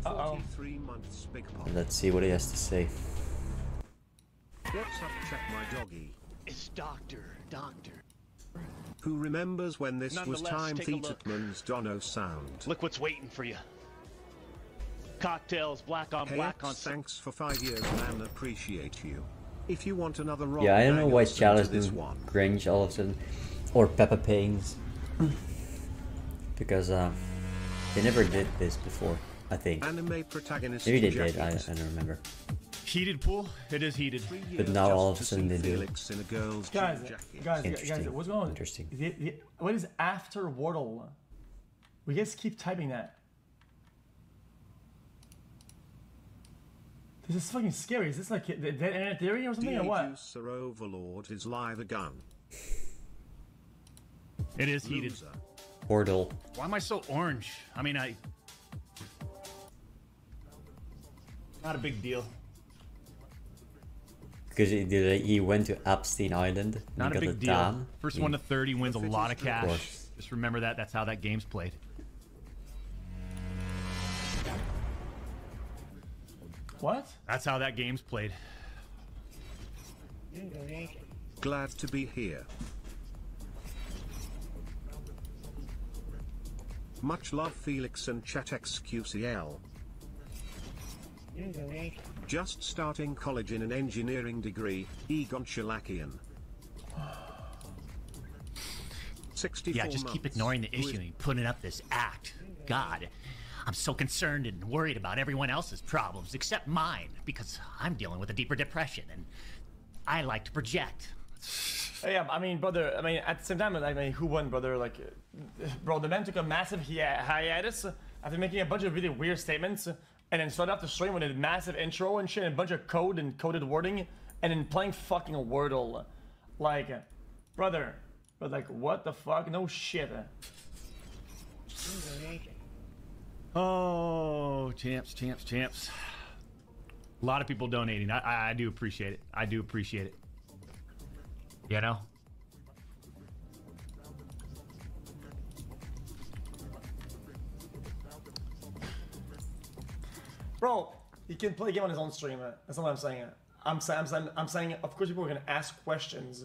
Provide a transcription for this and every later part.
43 months big pop. Let's see what he has to say. What's up, check my doggy? It's Doctor. Who remembers when this was Nonetheless, time take a look. Theaterman's Dono sound? Look what's waiting for you. Cocktails, black on Hey, black on. thanks for 5 years, man. Appreciate you. If you want another roll, Yeah, I don't know why Chalice this and one. Grinch all of a sudden, or Peppa Pigs, because they never did this before. I think Anime protagonist. maybe they did. jacket. I don't remember. Heated pool? It is heated. 3 But years now all of just a to sudden see they do. Felix in a girl's Guys, jean jacket. guys, what's going on? Interesting. What is after Wordle? We guys keep typing that. This is fucking scary. Is this like the dead internet theory or something or what? Sir Overlord is live again. It is heated. Loser. Portal. Why am I so orange? I mean, not a big deal. Because he went to Epstein Island. And Not he a got big deal. tan. First one to 30 wins a lot of cash. course. Just remember that. That's how that game's played. What? That's how that game's played. Glad to be here. Much love, Felix and chat xQcl. Just starting college in an engineering degree, Egon Shalakian. 64 Yeah, just keep months. ignoring the Who is- issue and putting up this act. God, I'm so concerned and worried about everyone else's problems except mine because I'm dealing with a deeper depression and I like to project. Yeah, I mean, brother. I mean, at the same time, I mean, who won, brother? Like, bro, the man took a massive hiatus after making a bunch of really weird statements, and then started off the stream with a massive intro and shit, and a bunch of code and coded wording, and then playing fucking Wordle. Like, brother, but like, what the fuck? No shit. Oh, champs. A lot of people donating. I do appreciate it. I do appreciate it. You know? Bro, he can play a game on his own stream. That's not what I'm saying. I'm saying, of course, people are gonna ask questions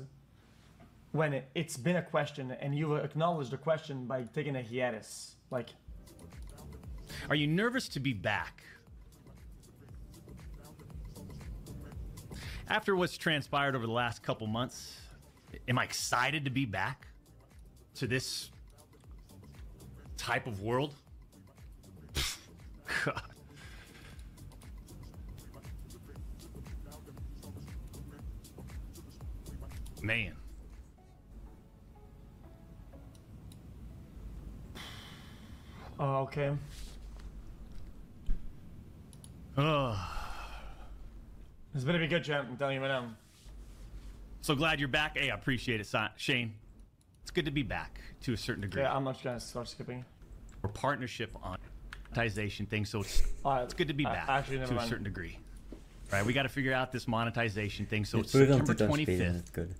when it's been a question, and you acknowledge the question by taking a hiatus. Like, Are you nervous to be back? After what's transpired over the last couple months, am I excited to be back to this type of world? God. Man. oh, okay. Ugh. It's gonna be good, champ. I'm telling you right now. So glad you're back. Hey, I appreciate it, Shane. It's good to be back to a certain degree. Yeah, I'm not gonna start skipping. We're partnership on monetization thing, so it's good to be back actually, never to a mind. certain degree. Right, we got to figure out this monetization thing. So it's Put it on September 2 times speed and 25th it's good.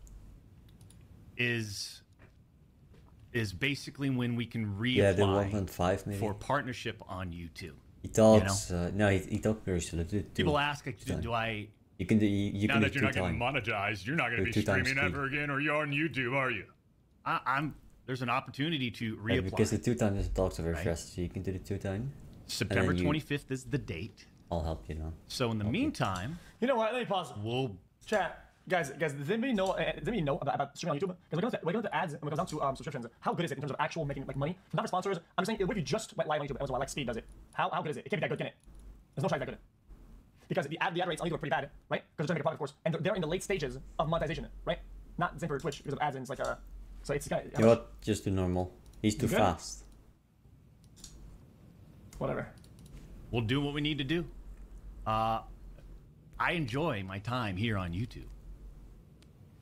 is basically when we can Yeah, the reapply 1.5 maybe. for partnership on YouTube. He talks. No, he talks very slow. People ask, do I? You can do. You Now can do that you're not getting 2 times. monetized, you're not going to Do be 2 times streaming speed. ever again, or you're on YouTube, are you? There's an opportunity to Yeah, reapply. because the 2 times talks are very Right. fast, so you can do the 2 times. September and then 25th is the date. I'll help you now. So in the meantime, You know what? Let me pause. we'll Chat, guys, does anybody know? About streaming on YouTube? Because we're going to ads and when it comes down to subscriptions, how good is it in terms of actual making like money? Not for sponsors. I'm saying if you just went live on YouTube, as well, like Speed does it. How good is it? It can't be that good, can it? There's no shot that good. Because the ad rates on YouTube are pretty bad, right? Because they're trying to make a profit, of course, and they're in the late stages of monetization, right? Not the same for Twitch because of ads and it's like so it's kind of, You know what? Just do normal. He's too good? fast. whatever. we'll do what we need to do. I enjoy my time here on YouTube.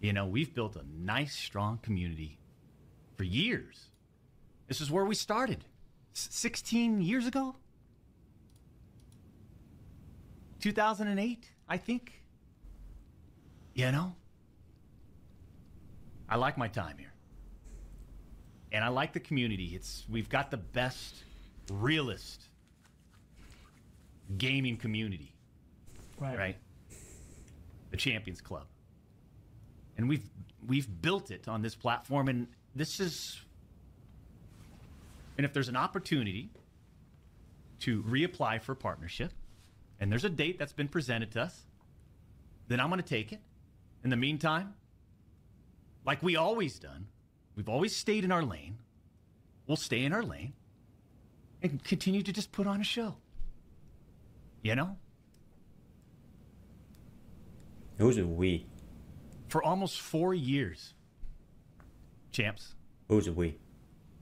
You know, we've built a nice, strong community for years. This is where we started 16 years ago. 2008, I think. You know, I like my time here. And I like the community. We've got the best, realest gaming community, Right. right? The Champions Club. And we've built it on this platform, and if there's an opportunity to reapply for partnership, and there's a date that's been presented to us, then I'm going to take it. In the meantime, like we always done, we've always stayed in our lane. We'll stay in our lane and continue to just put on a show. You know? Who's a we? For almost 4 years, champs, Who's a we?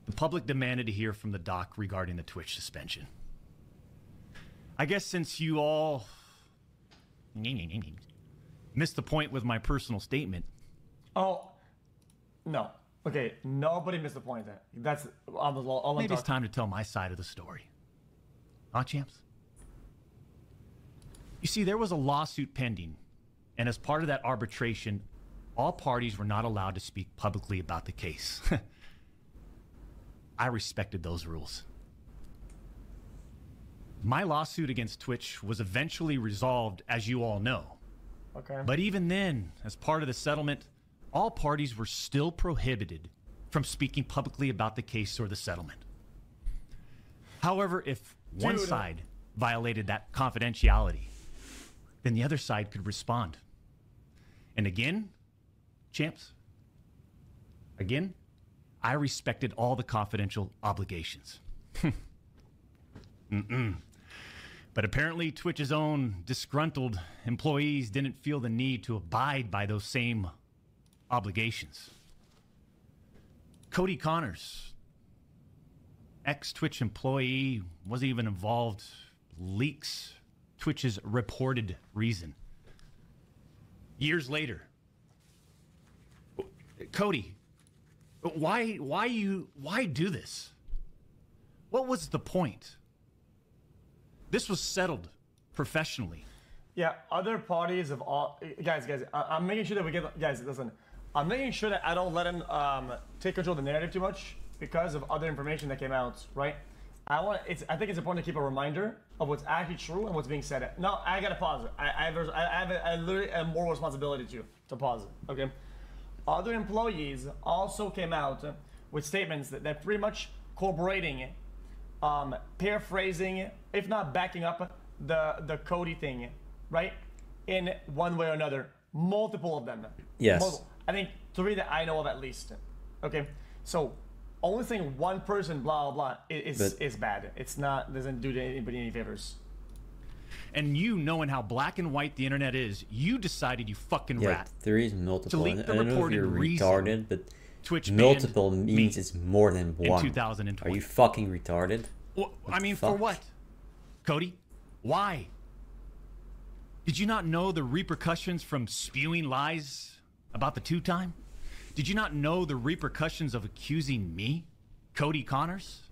the public demanded to hear from the doc regarding the Twitch suspension. I guess since you all missed the point with my personal statement. Oh, no. Okay, nobody missed the point there. That's on the all Maybe it's time to tell my side of the story. Huh, champs? You see, there was a lawsuit pending, and as part of that arbitration, all parties were not allowed to speak publicly about the case. I respected those rules. My lawsuit against Twitch was eventually resolved, as you all know. Okay. But even then, as part of the settlement, all parties were still prohibited from speaking publicly about the case or the settlement. However, if one side violated that confidentiality, then the other side could respond. And again, champs, again, I respected all the confidential obligations. But apparently Twitch's own disgruntled employees didn't feel the need to abide by those same obligations. Cody Connors, ex-Twitch employee, wasn't even involved, leaks Twitch's reported reason. Years later, Cody, why do this? What was the point? This was settled professionally. Yeah, other parties have all guys. I'm making sure that we get guys. Listen, I'm making sure that I don't let him take control of the narrative too much because of other information that came out. Right? I think it's important to keep a reminder of what's actually true and what's being said. No, I gotta pause it. I literally have more responsibility to pause it. Okay. Other employees also came out with statements that pretty much corroborating, paraphrasing, if not backing up the Cody thing, right? In one way or another, multiple of them. Yes. Multiple. I think 3 that I know of at least. Okay, so only saying one person blah blah blah is bad. It's not, doesn't do anybody any favors. And you, knowing how black and white the internet is, you decided, you fucking rat. There is multiple. To leak the I don't know if reported you're reason retarded, but Twitch multiple banned means me it's more than in one. 2020. Are you fucking retarded? Well, I mean, fuck? for what? Cody? Why? Did you not know the repercussions from spewing lies about the 2-time? Did you not know the repercussions of accusing me, Cody Connors?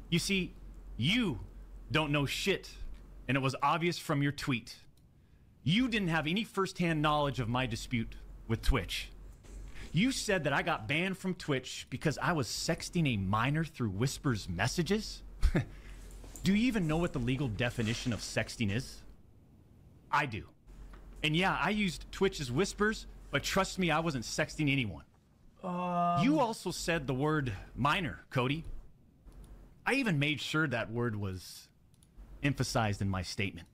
You see, you don't know shit, and it was obvious from your tweet. You didn't have any first-hand knowledge of my dispute with Twitch. You said that I got banned from Twitch because I was sexting a minor through Whisper's messages? Do you even know what the legal definition of sexting is? I do. And yeah, I used Twitch's Whispers, but trust me, I wasn't sexting anyone. You also said the word minor, Cody. I even made sure that word was emphasized in my statement,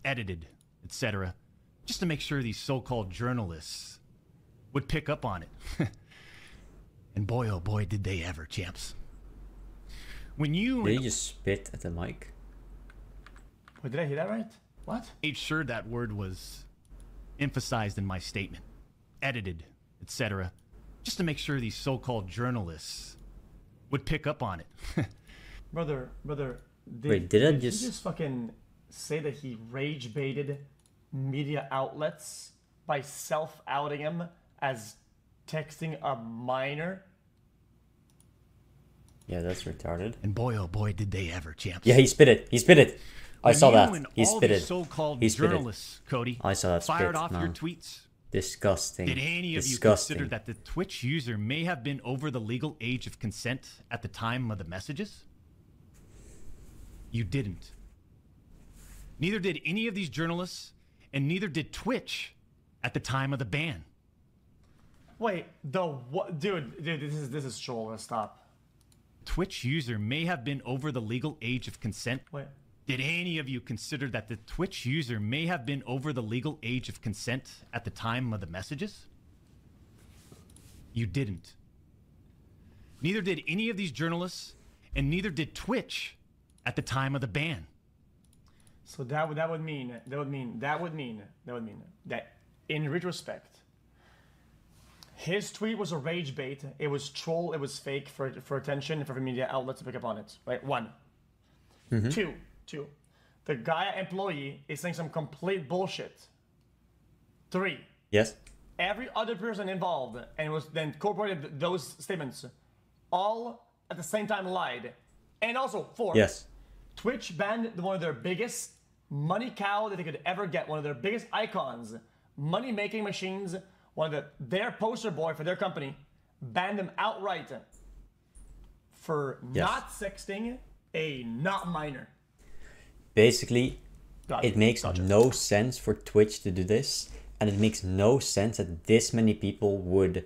edited, etc., just to make sure these so-called journalists would pick up on it. And boy, oh boy, did they ever, champs. When you... Did you just spit at the mic? Wait, did I hear that right? What? Made sure that word was emphasized in my statement, edited, etc., just to make sure these so-called journalists would pick up on it. Brother, Did I he just just fucking say that he rage baited media outlets by self-outing him as texting a minor? Yeah, that's retarded. And boy, oh boy, did they ever, champs. Yeah, he spit it. He spit it. I When saw you that. and He all spit these it. so-called He spit it. journalists, Cody, I saw that fired spit, off your man. tweets. Disgusting. Did any of you Disgusting. consider that the Twitch user may have been over the legal age of consent at the time of the messages? You didn't. Neither did any of these journalists, and neither did Twitch at the time of the ban. Wait, the what? Dude, this is troll. Let's stop. Twitch user may have been over the legal age of consent. Wait. Did any of you consider that the Twitch user may have been over the legal age of consent at the time of the messages? You didn't. Neither did any of these journalists, and neither did Twitch at the time of the ban. So that would mean that in retrospect, his tweet was a rage bait. It was troll. It was fake for attention and for media outlets to pick up on it. Right? One. Two. The guy employee is saying some complete bullshit. Three. Yes. Every other person involved and was then incorporated those statements, all at the same time lied. And also four. Yes. Twitch banned one of their biggest money cow that they could ever get, one of their biggest icons, money-making machines, their poster boy for their company, banned them outright for not sexting a not minor. Basically, Gotcha. it makes no sense for Twitch to do this, and it makes no sense that this many people would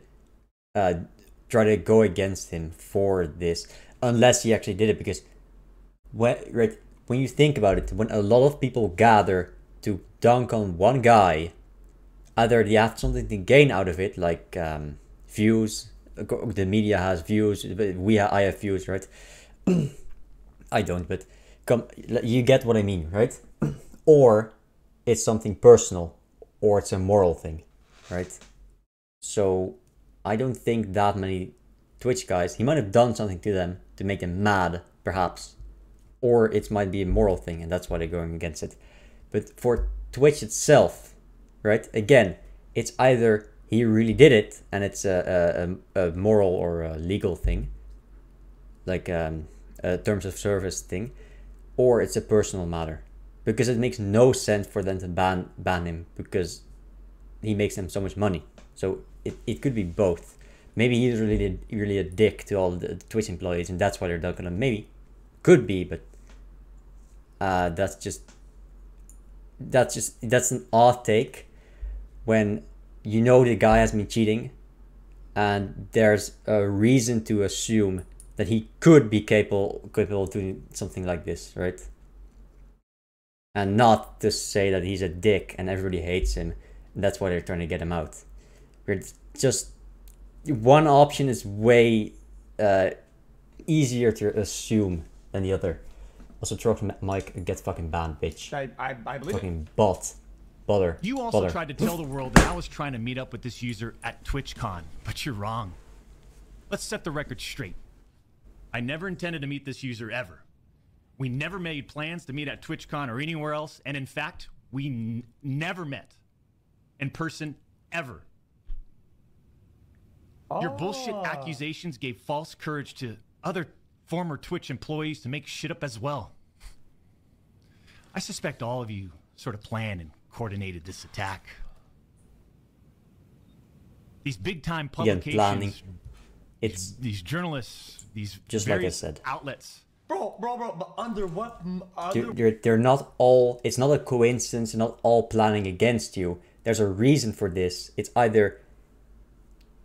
try to go against him for this, unless he actually did it. Because when you think about it, when a lot of people gather to dunk on one guy, either they have something to gain out of it, like views. The media has views. I have views, right? I don't, but you get what I mean, right? Or it's something personal, or it's a moral thing, right? So I don't think that many Twitch guys, he might have done something to them to make them mad, perhaps. Or it might be a moral thing, and that's why they're going against it. But for Twitch itself, right? Again, it's either he really did it, and it's a moral or a legal thing, like a terms of service thing, or it's a personal matter. Because it makes no sense for them to ban him, because he makes them so much money. So it could be both. Maybe he's really a dick to all the Twitch employees, and that's why they're dunking on him. Maybe. Could be, but that's an odd take when you know the guy has been cheating, and there's a reason to assume that he could be capable of doing something like this, right? And not to say that he's a dick and everybody hates him, and that's why they're trying to get him out. It's just one option is way easier to assume than the other. Also, Troll Mike gets fucking banned, bitch. I believe fucking bot. Butter. You also tried to tell the world that I was trying to meet up with this user at TwitchCon, but you're wrong. Let's set the record straight. I never intended to meet this user ever. We never made plans to meet at TwitchCon or anywhere else, and in fact, we never met in person ever. Your bullshit accusations gave false courage to other former Twitch employees to make shit up as well. I suspect all of you sort of planned and coordinated this attack. These big-time publications, it's these journalists, these just like I said, outlets. Bro, but under what? They're not all. It's not a coincidence. They're not all planning against you. There's a reason for this. It's either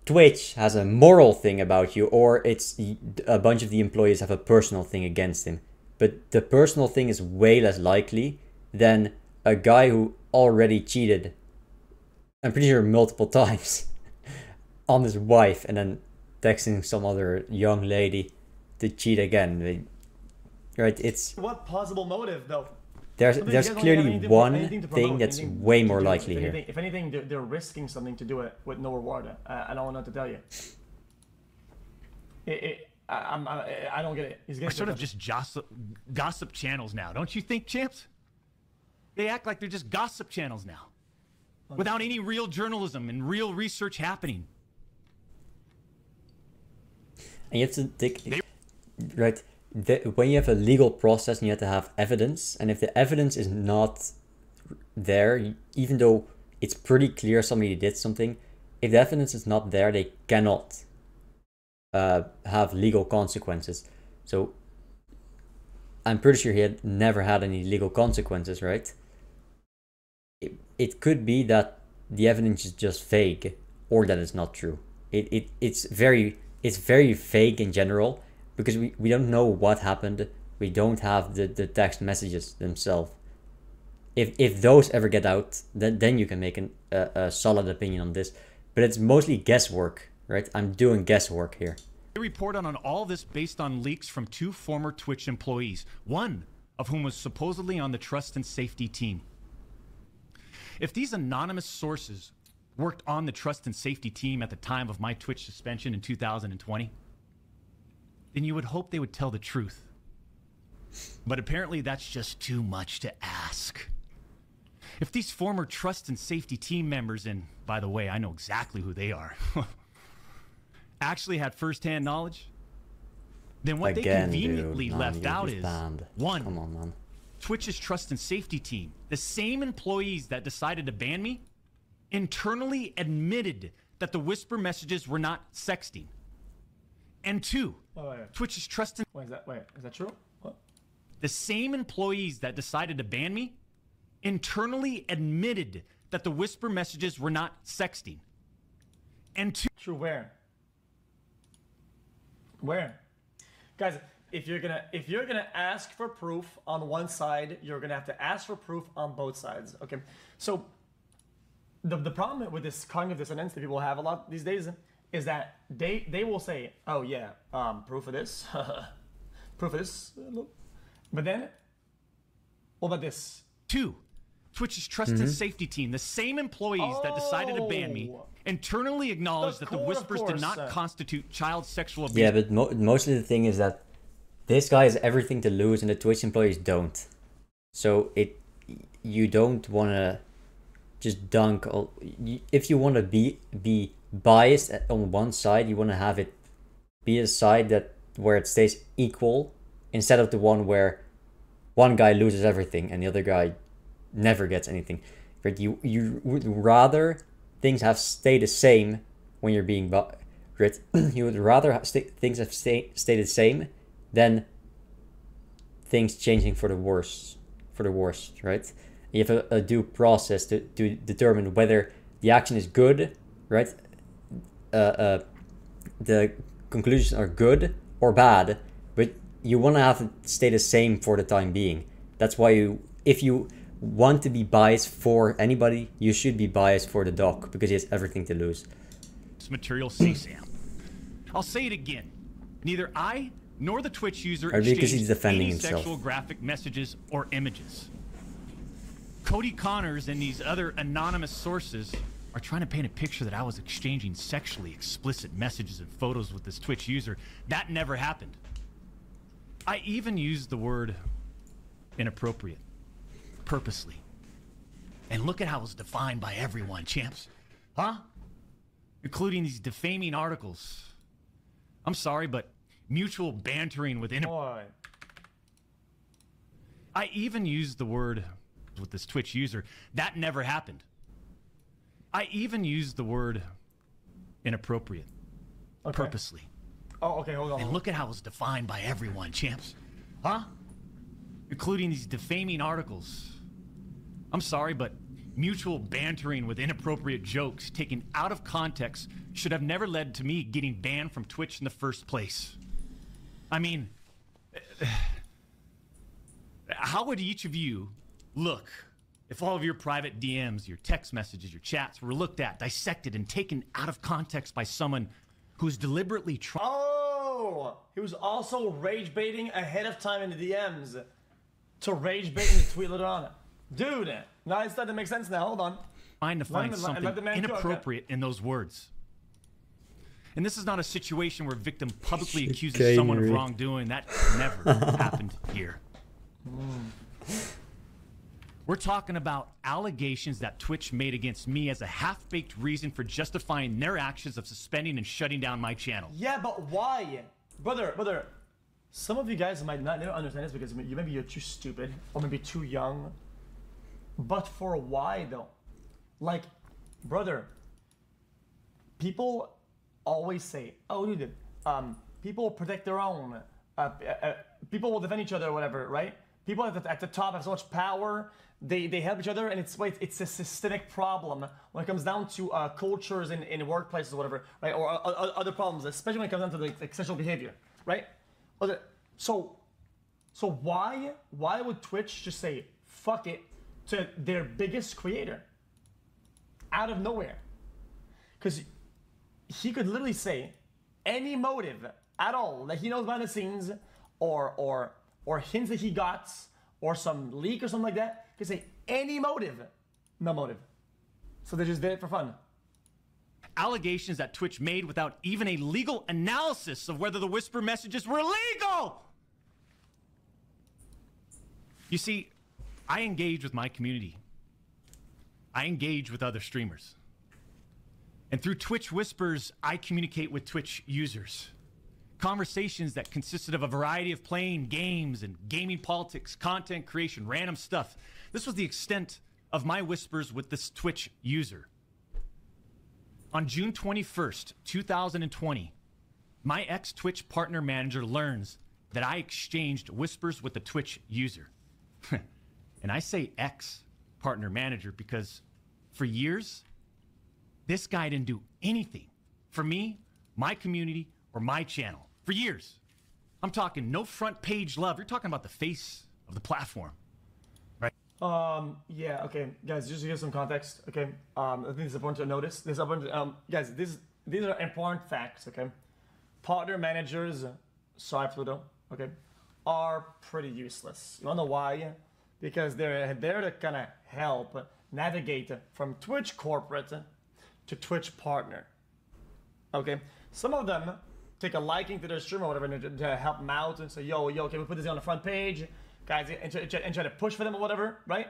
Twitch has a moral thing about you, or it's a bunch of the employees have a personal thing against him. But the personal thing is way less likely than a guy who already cheated, I'm pretty sure multiple times, on his wife, and then texting some other young lady to cheat again. Right? It's what possible motive though? There's clearly one thing that's way more likely here. If anything, they're risking something to do it with no reward. I don't know what to tell you. I don't get it. We're sort of just gossip channels now, don't you think, champs? They act like they're just gossip channels now, without any real journalism and real research happening. And you have to think, right? When you have a legal process and you have to have evidence, and if the evidence is not there, even though it's pretty clear somebody did something, if the evidence is not there, they cannot have legal consequences. So I'm pretty sure he had never had any legal consequences, right? It could be that the evidence is just vague, or that it's not true. It's very vague in general, because we don't know what happened. We don't have the text messages themselves. If those ever get out, then you can make a solid opinion on this. But it's mostly guesswork, right? I'm doing guesswork here. They reported on all this based on leaks from 2 former Twitch employees, one of whom was supposedly on the trust and safety team. If these anonymous sources worked on the trust and safety team at the time of my Twitch suspension in 2020, then you would hope they would tell the truth. But apparently that's just too much to ask. If these former trust and safety team members, and by the way, I know exactly who they are, actually had first-hand knowledge, then what they conveniently left out is, one, come on, man. Twitch's trust and safety team, the same employees that decided to ban me, internally admitted that the whisper messages were not sexting. And 2, Twitch's trust and... Wait, is that true? What? The same employees that decided to ban me internally admitted that the whisper messages were not sexting. And 2... True where? Where? Guys, if you're gonna ask for proof on one side, you're gonna have to ask for proof on both sides. Okay. So the problem with this cognitive dissonance that people have a lot these days is that they will say, oh yeah, proof of this, proof of this, but then what about this? 2, Twitch's trust and safety team, the same employees that decided to ban me, internally acknowledged that the whispers did not constitute child sexual abuse. Yeah, but mostly the thing is that this guy has everything to lose and the Twitch employees don't. So you don't want to just dunk. If you want to be biased on one side, you want to have it be a side where it stays equal, instead of the one where one guy loses everything and the other guy never gets anything. But you would rather things have stayed the same when you're being you would rather things have stayed the same than things changing for the worst, right? You have a due process to determine whether the action is good, right? The conclusions are good or bad, but you want to have it stay the same for the time being. That's why if you want to be biased for anybody, you should be biased for the doc, because he has everything to lose. This material say, Sam. I'll say it again. Neither I nor the Twitch user exchanged any sexual graphic messages or images. Cody Connors and these other anonymous sources are trying to paint a picture that I was exchanging sexually explicit messages and photos with this Twitch user. That never happened. I even used the word inappropriate purposely. And look at how it's defined by everyone, champs. Huh? Including these defaming articles. I'm sorry, but mutual bantering with I even used the word with this Twitch user. That never happened. I even used the word inappropriate purposely. Oh, okay, hold on. And look at how it's defined by everyone, champs. Huh? Including these defaming articles. I'm sorry, but mutual bantering with inappropriate jokes taken out of context should have never led to me getting banned from Twitch in the first place. I mean, how would each of you look if all of your private DMs, your text messages, your chats were looked at, dissected, and taken out of context by someone who's deliberately trying... Oh! He was also rage baiting ahead of time in the DMs to rage bait in the tweet later on. Dude, now it's starting to make sense now. Hold on. Trying to find something inappropriate in those words. And this is not a situation where a victim publicly accuses someone of wrongdoing. That never happened here. We're talking about allegations that Twitch made against me as a half-baked reason for justifying their actions of suspending and shutting down my channel. Yeah, but why? Brother, some of you guys might not never understand this because maybe you're too stupid or maybe too young. But for why though? Like, brother, people always say, oh dude, people protect their own. people will defend each other or whatever, right? People at the top have so much power. They help each other, and it's a systemic problem when it comes down to cultures in workplaces or whatever, right? Or other problems, especially when it comes down to like sexual behavior, right? Okay, so why would Twitch just say fuck it to their biggest creator out of nowhere? Because he could literally say any motive at all that he knows behind the scenes, or hints that he got, or some leak or something like that. He could say any motive, no motive. So they just did it for fun. Allegations that Twitch made without even a legal analysis of whether the whisper messages were illegal. You see, I engage with my community. I engage with other streamers. And through Twitch Whispers, I communicate with Twitch users. Conversations that consisted of a variety of playing games and gaming politics, content creation, random stuff. This was the extent of my whispers with this Twitch user. On June 21st, 2020, my ex-Twitch partner manager learns that I exchanged whispers with the Twitch user. And I say ex-partner manager because for years, this guy didn't do anything for me, my community, or my channel. For years. I'm talking no front page love. You're talking about the face of the platform. Right? Yeah, okay. Guys, just to give some context, okay? I think it's important to notice. Guys, these are important facts, okay? Partner managers, sorry Pluto, okay, are pretty useless. You wanna know why? Because they're there to kind of help navigate from Twitch corporate to Twitch partner. Okay? Some of them take a liking to their stream or whatever to help them out and say, yo, okay, we put this on the front page, guys, and try to push for them or whatever, right?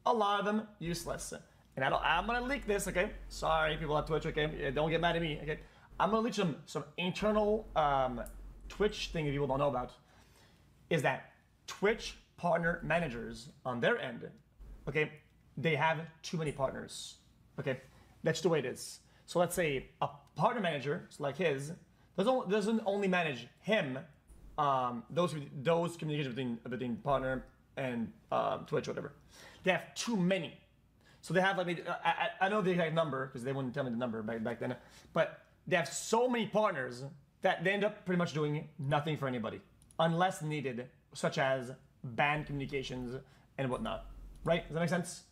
A lot of them useless. And I'm gonna leak this, okay? Sorry, people at Twitch, okay? Don't get mad at me, okay? I'm gonna leak some internal Twitch thing that people don't know about. Is that Twitch partner managers on their end, okay? They have too many partners, okay? That's the way it is. So let's say a partner manager, so like his, doesn't only manage him, those communications between partner and Twitch or whatever. They have too many. So they have like, I know the exact number because they wouldn't tell me the number back then, but they have so many partners that they end up pretty much doing nothing for anybody unless needed, such as banned communications and whatnot. Right? Does that make sense?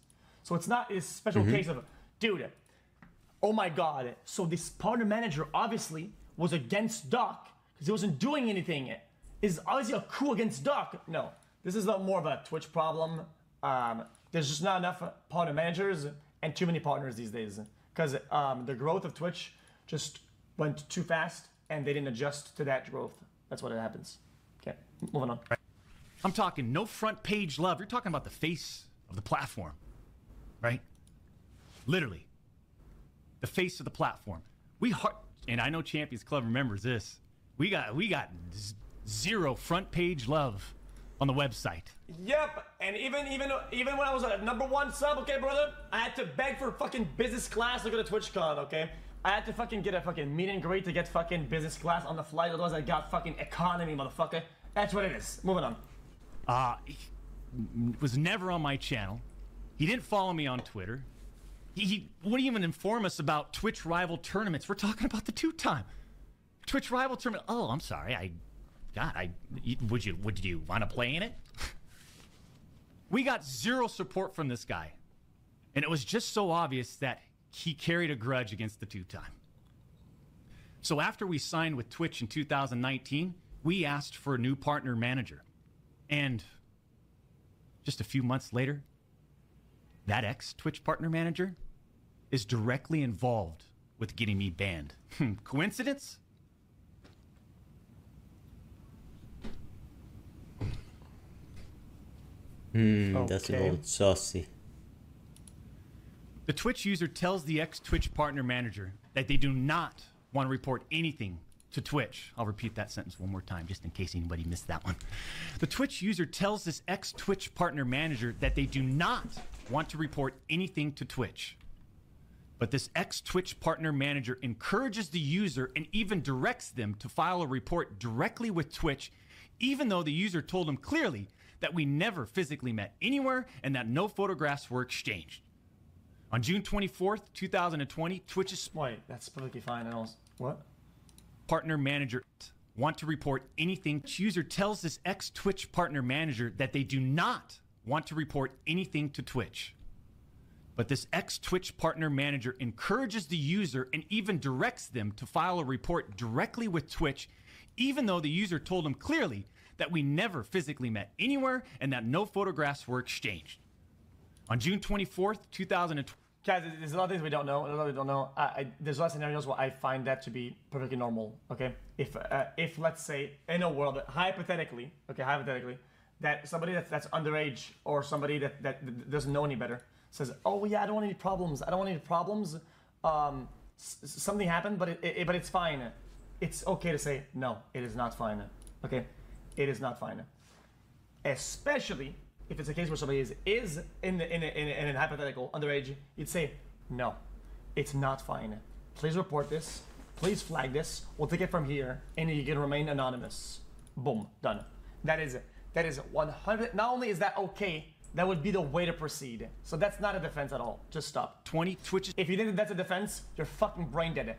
So it's not a special case of, dude, oh my god, so this partner manager obviously was against Doc because he wasn't doing anything. Is obviously a coup against Doc. No, this is not more of a Twitch problem. There's just not enough partner managers and too many partners these days because the growth of Twitch just went too fast and they didn't adjust to that growth. That's what happens. Okay, moving on. I'm talking no front page love. You're talking about the face of the platform, right? Literally, the face of the platform. And I know Champions Club remembers this. We got zero front page love on the website. Yep, and even when I was at #1 sub, okay, brother, I had to beg for fucking business class to go to TwitchCon, okay? I had to fucking get a fucking meet and greet to get fucking business class on the flight, otherwise I got fucking economy, motherfucker. That's what it is. Moving on. He was never on my channel. He didn't follow me on Twitter. He wouldn't even inform us about Twitch rival tournaments. We're talking about the two-time Twitch rival tournament. Oh, I'm sorry. Would you want to play in it? We got zero support from this guy. And it was just so obvious that he carried a grudge against the two-time. So after we signed with Twitch in 2019, we asked for a new partner manager. And just a few months later, that ex-Twitch partner manager is directly involved with getting me banned. Coincidence? That's a little saucy. The Twitch user tells the ex-Twitch partner manager that they do not want to report anything to Twitch. I'll repeat that sentence one more time just in case anybody missed that one. The Twitch user tells this ex-Twitch partner manager that they do not want to report anything to Twitch. But this ex-Twitch partner manager encourages the user and even directs them to file a report directly with Twitch, even though the user told him clearly that we never physically met anywhere and that no photographs were exchanged. On June 24th, 2020, Twitch's Wait, that's perfectly fine. And also, what? partner manager want to report anything. Each user tells this ex-Twitch partner manager that they do not want to report anything to Twitch. But this ex-Twitch partner manager encourages the user and even directs them to file a report directly with Twitch, even though the user told him clearly that we never physically met anywhere and that no photographs were exchanged. On June 24th, 2020. Guys, there's a lot of things we don't know. There's a lot of scenarios where I find that to be perfectly normal. Okay, if let's say in a world hypothetically, that somebody that's underage or somebody that doesn't know any better says, oh yeah, I don't want any problems. Something happened, but it's fine. It's okay to say no. It is not fine. Okay, it is not fine. Especially if it's a case where somebody is in a hypothetical underage, you'd say, no, it's not fine. Please report this. Please flag this. We'll take it from here, and you can remain anonymous. Boom, done. That is 100. Not only is that okay, that would be the way to proceed. So that's not a defense at all. Just stop. 20 Twitch. If you think that's a defense, you're fucking brain dead.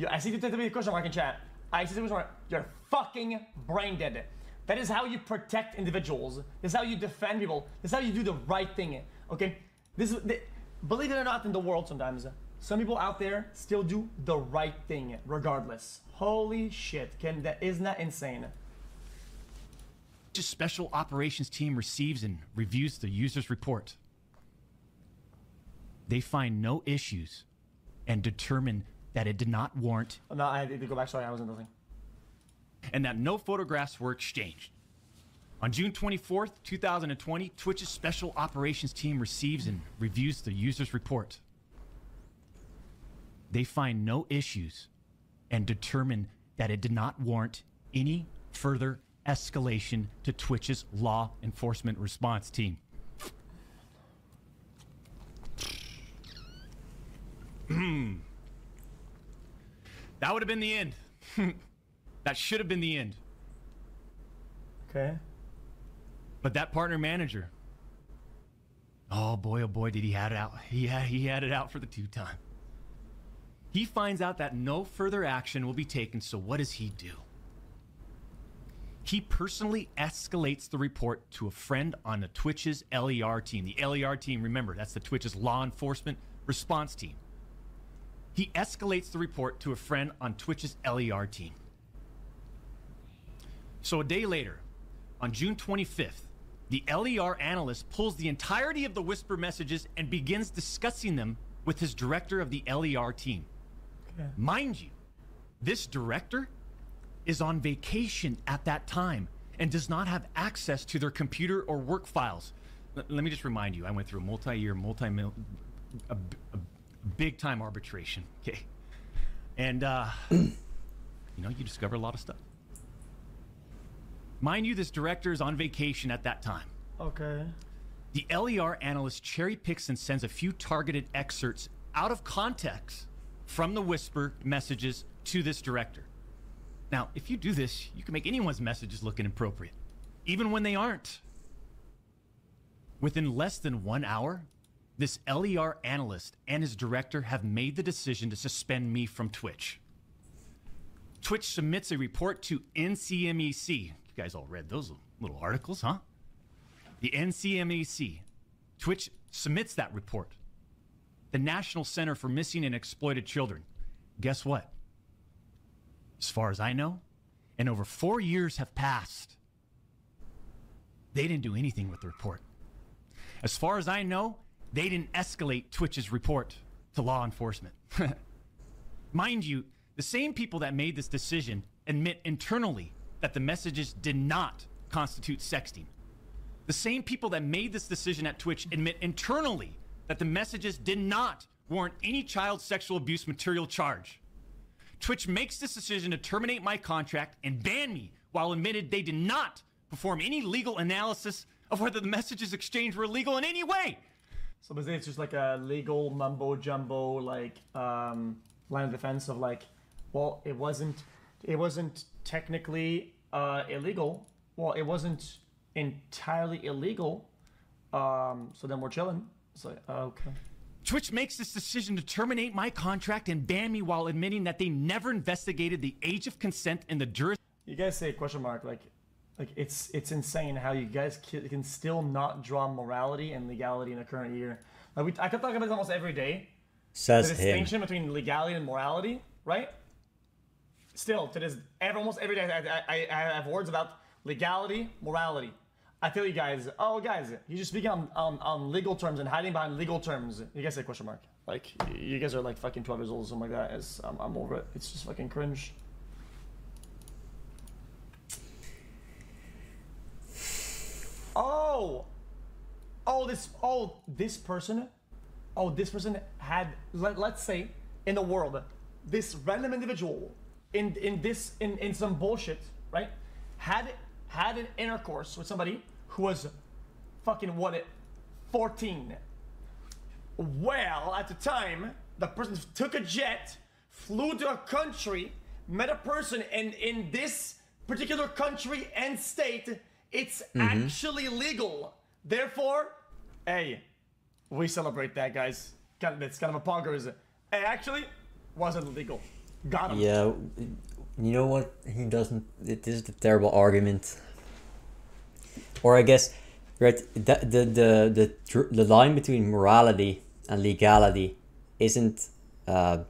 I see the question mark in chat. I see the question mark. You're fucking brain dead. That is how you protect individuals. This is how you defend people. This is how you do the right thing. Okay? Believe it or not, in the world sometimes, some people out there still do the right thing regardless. Holy shit. Isn't that insane? The special operations team receives and reviews the user's report. They find no issues and determine that it did not warrant. No, I had to go back. Sorry, I wasn't listening. And that no photographs were exchanged. On June 24th, 2020, Twitch's special operations team receives and reviews the user's report. They find no issues and determine that it did not warrant any further escalation to Twitch's law enforcement response team. That would have been the end. That should have been the end. Okay. But that partner manager, oh boy, did he had it out. He had it out for the two-time. He finds out that no further action will be taken, so what does he do? He personally escalates the report to a friend on the Twitch's LER team. The LER team, remember, that's the Twitch's law enforcement response team. He escalates the report to a friend on Twitch's LER team. So a day later, on June 25th, the LER analyst pulls the entirety of the Whisper messages and begins discussing them with his director of the LER team. Okay. Mind you, this director is on vacation at that time and does not have access to their computer or work files. Let me just remind you, I went through a multi-year, a big-time arbitration, okay? And, you discover a lot of stuff. Mind you, this director is on vacation at that time. Okay. The LER analyst cherry picks and sends a few targeted excerpts out of context from the Whisper messages to this director. Now, if you do this, you can make anyone's messages look inappropriate, even when they aren't. Within less than 1 hour, this LER analyst and his director have made the decision to suspend me from Twitch. Twitch submits a report to NCMEC. You guys all read those little articles, huh? The NCMEC. Twitch submits that report. The National Center for Missing and Exploited Children. Guess what? As far as I know, and over 4 years have passed, they didn't do anything with the report. As far as I know, they didn't escalate Twitch's report to law enforcement. Mind you, the same people that made this decision admit internally that the messages did not constitute sexting. The same people that made this decision at Twitch admit internally that the messages did not warrant any child sexual abuse material charge. Twitch makes this decision to terminate my contract and ban me while admitted they did not perform any legal analysis of whether the messages exchanged were illegal in any way. So basically it's just like a legal mumbo jumbo, like line of defense of like, well, it wasn't technically illegal. well, it wasn't entirely illegal. So then we're chilling. It's like, okay. Twitch makes this decision to terminate my contract and ban me while admitting that they never investigated the age of consent in the jurisdiction. You guys say question mark like it's insane how you guys can still not draw morality and legality in the current year. Like I could talk about this almost every day. Says The him. distinction between legality and morality, right? Still, to this, almost every day I have words about legality, morality. I feel you guys, oh guys, you just speak on legal terms and hiding behind legal terms. You guys say question mark. Like, you guys are like fucking 12 years old or something like that. I'm over it. It's just fucking cringe. This person had, let's say, in the world, this random individual in some bullshit, right? Had an intercourse with somebody who was fucking 14. Well, at the time, the person took a jet, flew to a country, met a person, and in this particular country and state, it's actually legal. Therefore, hey, we celebrate that, guys. It's kind of a poggers. Hey, actually, wasn't legal. Got him. Yeah, you know what? He doesn't. This is the terrible argument. Or I guess, right? The line between morality and legality isn't. That's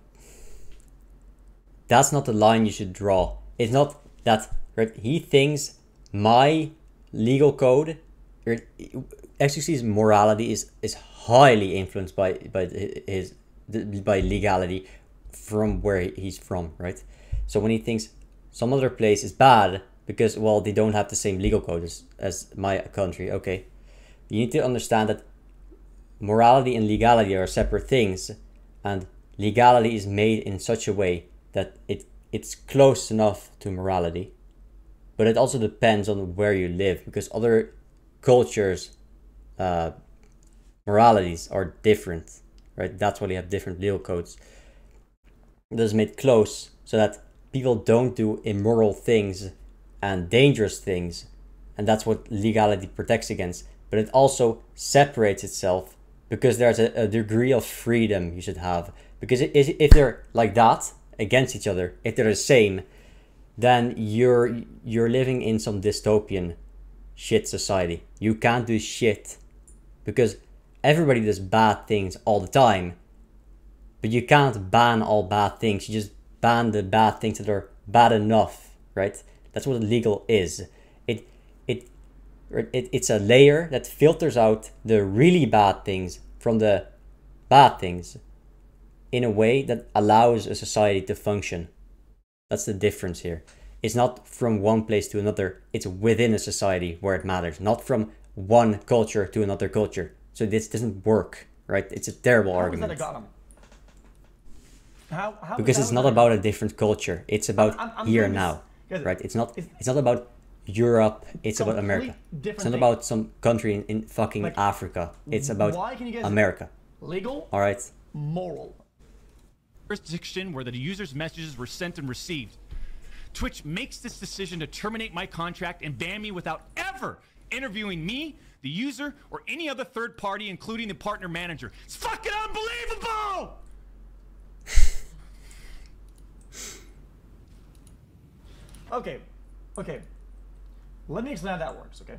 not the line you should draw. It's not that, right? He thinks my legal code, right, xQc's morality is highly influenced by legality from where he's from, right? So when he thinks some other place is bad because, well, they don't have the same legal code as my country, okay, you need to understand that morality and legality are separate things, and legality is made in such a way that it's close enough to morality, but it also depends on where you live, because other cultures moralities are different, right? That's why they have different legal codes. It is made close so that people don't do immoral things and dangerous things, and that's what legality protects against. But it also separates itself because there's a degree of freedom you should have, because if they're like that against each other, if they're the same, then you're living in some dystopian shit society. You can't do shit because everybody does bad things all the time, but you can't ban all bad things. You just ban the bad things that are bad enough, right? That's what legal is. It's a layer that filters out the really bad things from the bad things in a way that allows a society to function. That's the difference here. It's not from one place to another. It's within a society where it matters, not from one culture to another culture. So this doesn't work, right? It's a terrible argument. Because it's not about a different culture. It's about here and now, right? It's not about Europe. It's about America. It's not about some country in fucking Africa. It's about America. Legal? All right. Moral. Jurisdiction where the user's messages were sent and received. Twitch makes this decision to terminate my contract and ban me without ever interviewing me, the user, or any other third party, including the partner manager. It's fucking unbelievable! Okay. Let me explain how that works, okay?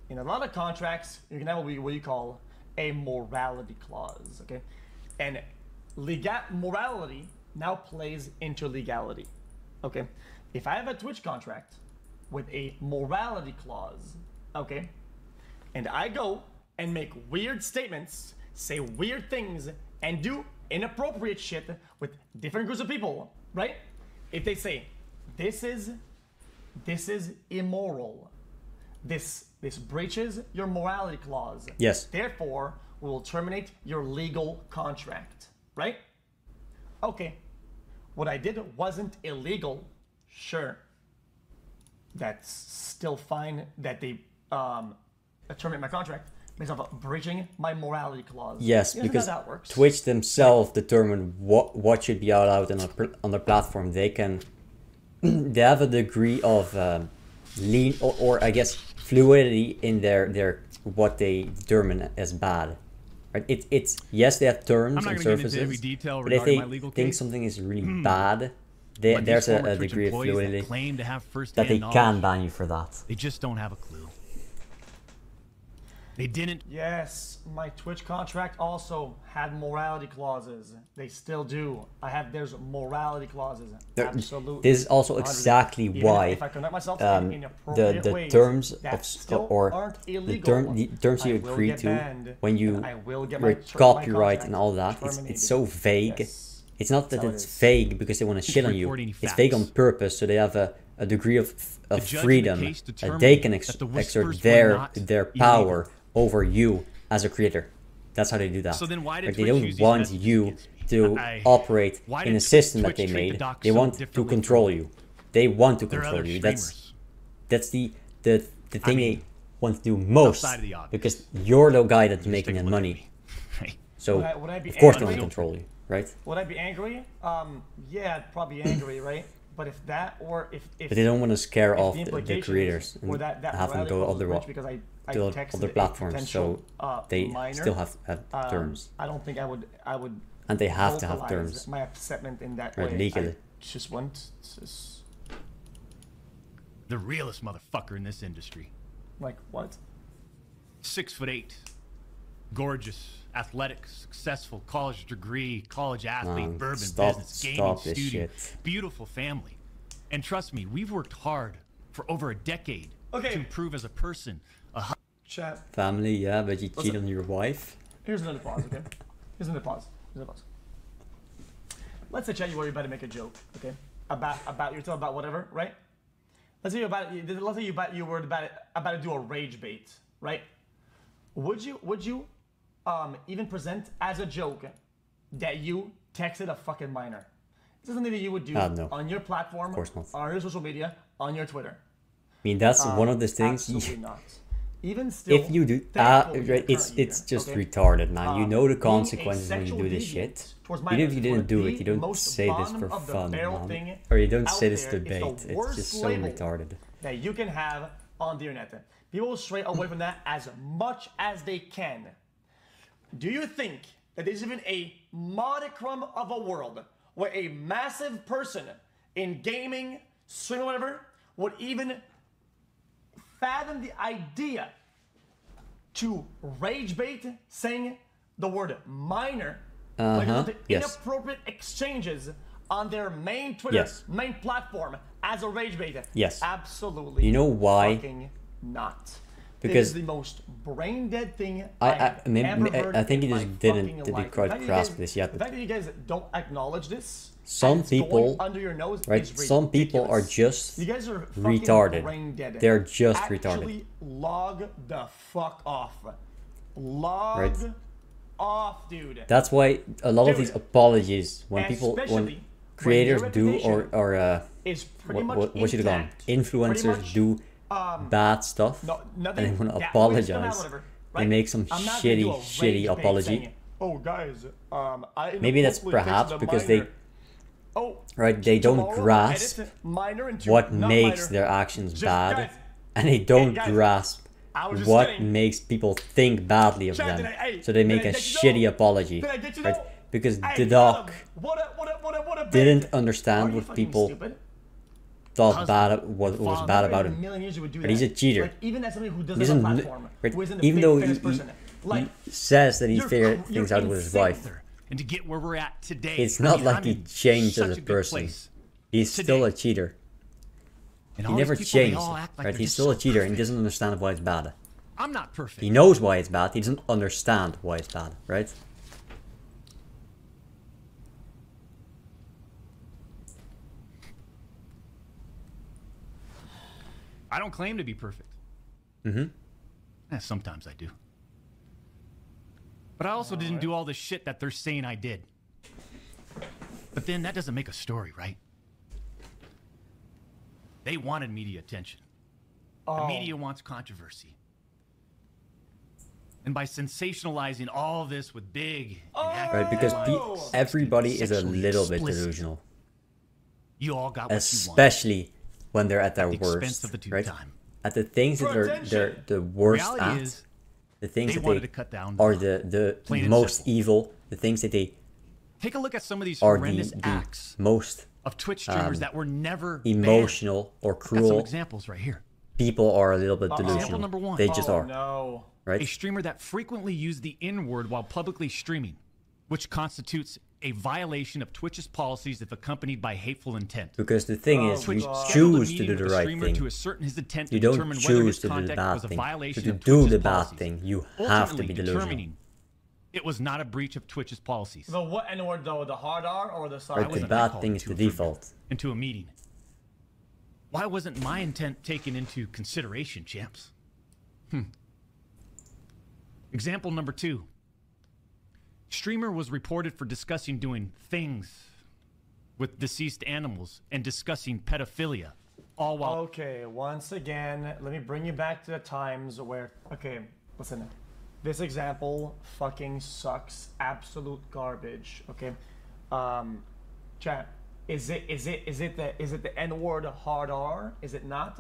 In a lot of contracts, you can have what you call a morality clause, okay? And morality now plays into legality, okay? If I have a Twitch contract with a morality clause, okay, and I go and make weird statements, say weird things, and do inappropriate shit with different groups of people, right? If they say, this is immoral, this breaches your morality clause, yes, therefore we will terminate your legal contract, right? Okay, what I did wasn't illegal, sure, that's still fine that they terminate my contract based off of breaching my morality clause. Yes, because Twitch themselves determine what should be allowed on their platform. They have a degree of lean or I guess fluidity in their what they determine as bad. Right? It's yes, they have terms I'm not and gonna get into surfaces, every detail but if regarding they my legal think case. something is really bad, But there's these former a Twitch degree of employees that fluidity claim to have that first-hand they knowledge, can ban you for that. They just don't have a clue. They didn't. Yes, my Twitch contract also had morality clauses. They still do. There's morality clauses. Absolutely. This is also 100%. exactly Even why if I conduct myself in the inappropriate ways terms that of still or aren't the illegal, terms you I will agree get to banned, when you and I will get read my copyright contract and all that, terminated. it's so vague. Yes. It's not that That's how it it's is. vague because they want to shit on you. reporting It's vague on facts. purpose, so they have a degree of judge in the freedom case that determined they can that the whispers exert were not their power over you as a creator. That's how they do that. So then why did Like, they Twitch don't use these want messages you against me? to I- operate why in a did system that Twitch they treat the made. doc They so want to differently control from you. They want to their control other you. streamers? That's the thing mean, they want to do most outside of the obvious. because you're the guy that's Just making take the a look at money. me. Hey, So Would I be of course they want angry? to control you, right? Would I be angry? Yeah, I'd probably be angry, right? But if that or if But they don't want to scare if off the the implications creators and were that have them morality go clause other was breached because I to texted other a platforms, potential, so they minor, still have terms, I don't think I would and they have to have vocalize terms. my upsetment in that Right, way. legally. I just want just the realest motherfucker in this industry. like what? 6'8", gorgeous, athletic, successful, college degree, college athlete, Man, bourbon stop business, gaming this studio, shit. beautiful family. And trust me, we've worked hard for over a decade Okay. to improve as a person. Chat. Family, yeah, but you cheat on your wife. Here's another pause, okay? Here's another pause. Let's say, chat, you were about to make a joke, okay? About yourself, about whatever, right? Let's say you were about to do a rage bait, right? Would you even present as a joke that you texted a fucking minor? This is something that you would do No. on your platform, Of course not. on your social media, on your Twitter. I mean, that's one of the things. Absolutely not. Even still, If you do, thankful to right, the it's current just year, okay? retarded, man. You know the Being a consequences when you sexual do this deviant shit. towards Even if minors you is didn't one of do it, the you don't most say this bottom for of the fun, barrel man. thing Or you don't out say this there. to It's the bait. It's worst just so label retarded. that you can have on the internet. People will stray away from that as much as they can. Do you think that there's even a modicum of a world where a massive person in gaming, streaming, whatever, would even fathom the idea to rage bait saying the word minor when it comes to yes. inappropriate exchanges on their main Twitter, Yes. main platform as a rage bait? Yes. Absolutely. You know why? Fucking not. Because it is the most brain dead thing I ever I think heard you in just my didn't fucking life. quite The fact that you grasp guys- this yet. The fact that you guys don't acknowledge this, Some and it's going people, under your nose, right? is Some people are ridiculous. just You guys are fucking retarded. brain dead. They're just Actually, retarded. log the fuck off. Log Right. off, dude. That's why a lot of Dude, these apologies when especially when when creators your do reputation or is pretty much what should have gone? intact. Pretty Influencers much, do bad stuff no, and nothing. they want to yeah, apologize. whatever, They right? make some I'm not gonna do a shitty rage bait apology. saying, oh guys, I Maybe that's inappropriately perhaps texted a because minor. they Oh, right they don't tomorrow, grasp edit minor into what not makes minor. their actions Just, bad, guys, and they don't guys, grasp I was just what kidding. makes people think badly of Chat, them. hey, So they did make I a get you shitty know? apology, Did I get you right? know? Because Hey, the doc what a didn't bait. understand Are you what fucking people stupid? thought Husband, what was father, bad In about a him. million years you would do But that. he's a cheater. Like, even as somebody who doesn't He have a doesn't, platform, right? who isn't a Even big though famous he person. Like, says that he you're figured cr- things you're out with his insane. wife, And to get where we're at today, it's not like I'm he in changed such as a good person. place. He's still Today. a cheater. And He all these never people, they changed, all act like right? they're He's just still a so cheater and he perfect. doesn't understand why it's bad. I'm not perfect. He knows why it's bad. He doesn't understand why it's bad, right? I don't claim to be perfect. Sometimes I do. But I also didn't do all the shit that they're saying I did. But then that doesn't make a story, right? They wanted media attention. The media wants controversy. And by sensationalizing all of this with big and accurate Right, because headlines, everybody is a sexually little bit explicit, delusional. you all got what you want. Especially when they're at their the worst, expense of the right? two-time. At the things that For they're attention. the worst Reality at, is, the things they that wanted they to cut down are plain the and most simple. evil, the things that they Take a look at some of these are horrendous the acts most of Twitch streamers that were never emotional or banned. Got some cruel examples right here. people are a little bit delusional. Example number one. They just Oh, are, no. right? A streamer that frequently used the N-word while publicly streaming, which constitutes a violation of Twitch's policies if accompanied by hateful intent. Because the thing Oh, is, Twitch you God. choose Scheduled a to do meeting the with a right streamer thing. to ascertain his intent You to don't determine whether choose his to do the conduct bad was a thing. violation To of do Twitch's the bad policies. thing, you have to Ultimately be delusional. determining it was not a breach of Twitch's policies. The what N-word though? The hard R or the Right, soft the wasn't bad called thing is to the a friend. default. Into a meeting. Why wasn't my intent taken into consideration, champs? Example number 2. Streamer was reported for discussing doing things with deceased animals and discussing pedophilia, all while Okay, once again, let me bring you back to the times where. Okay, listen. This example fucking sucks. Absolute garbage. Okay, chat. Is it the N-word hard R? Is it not?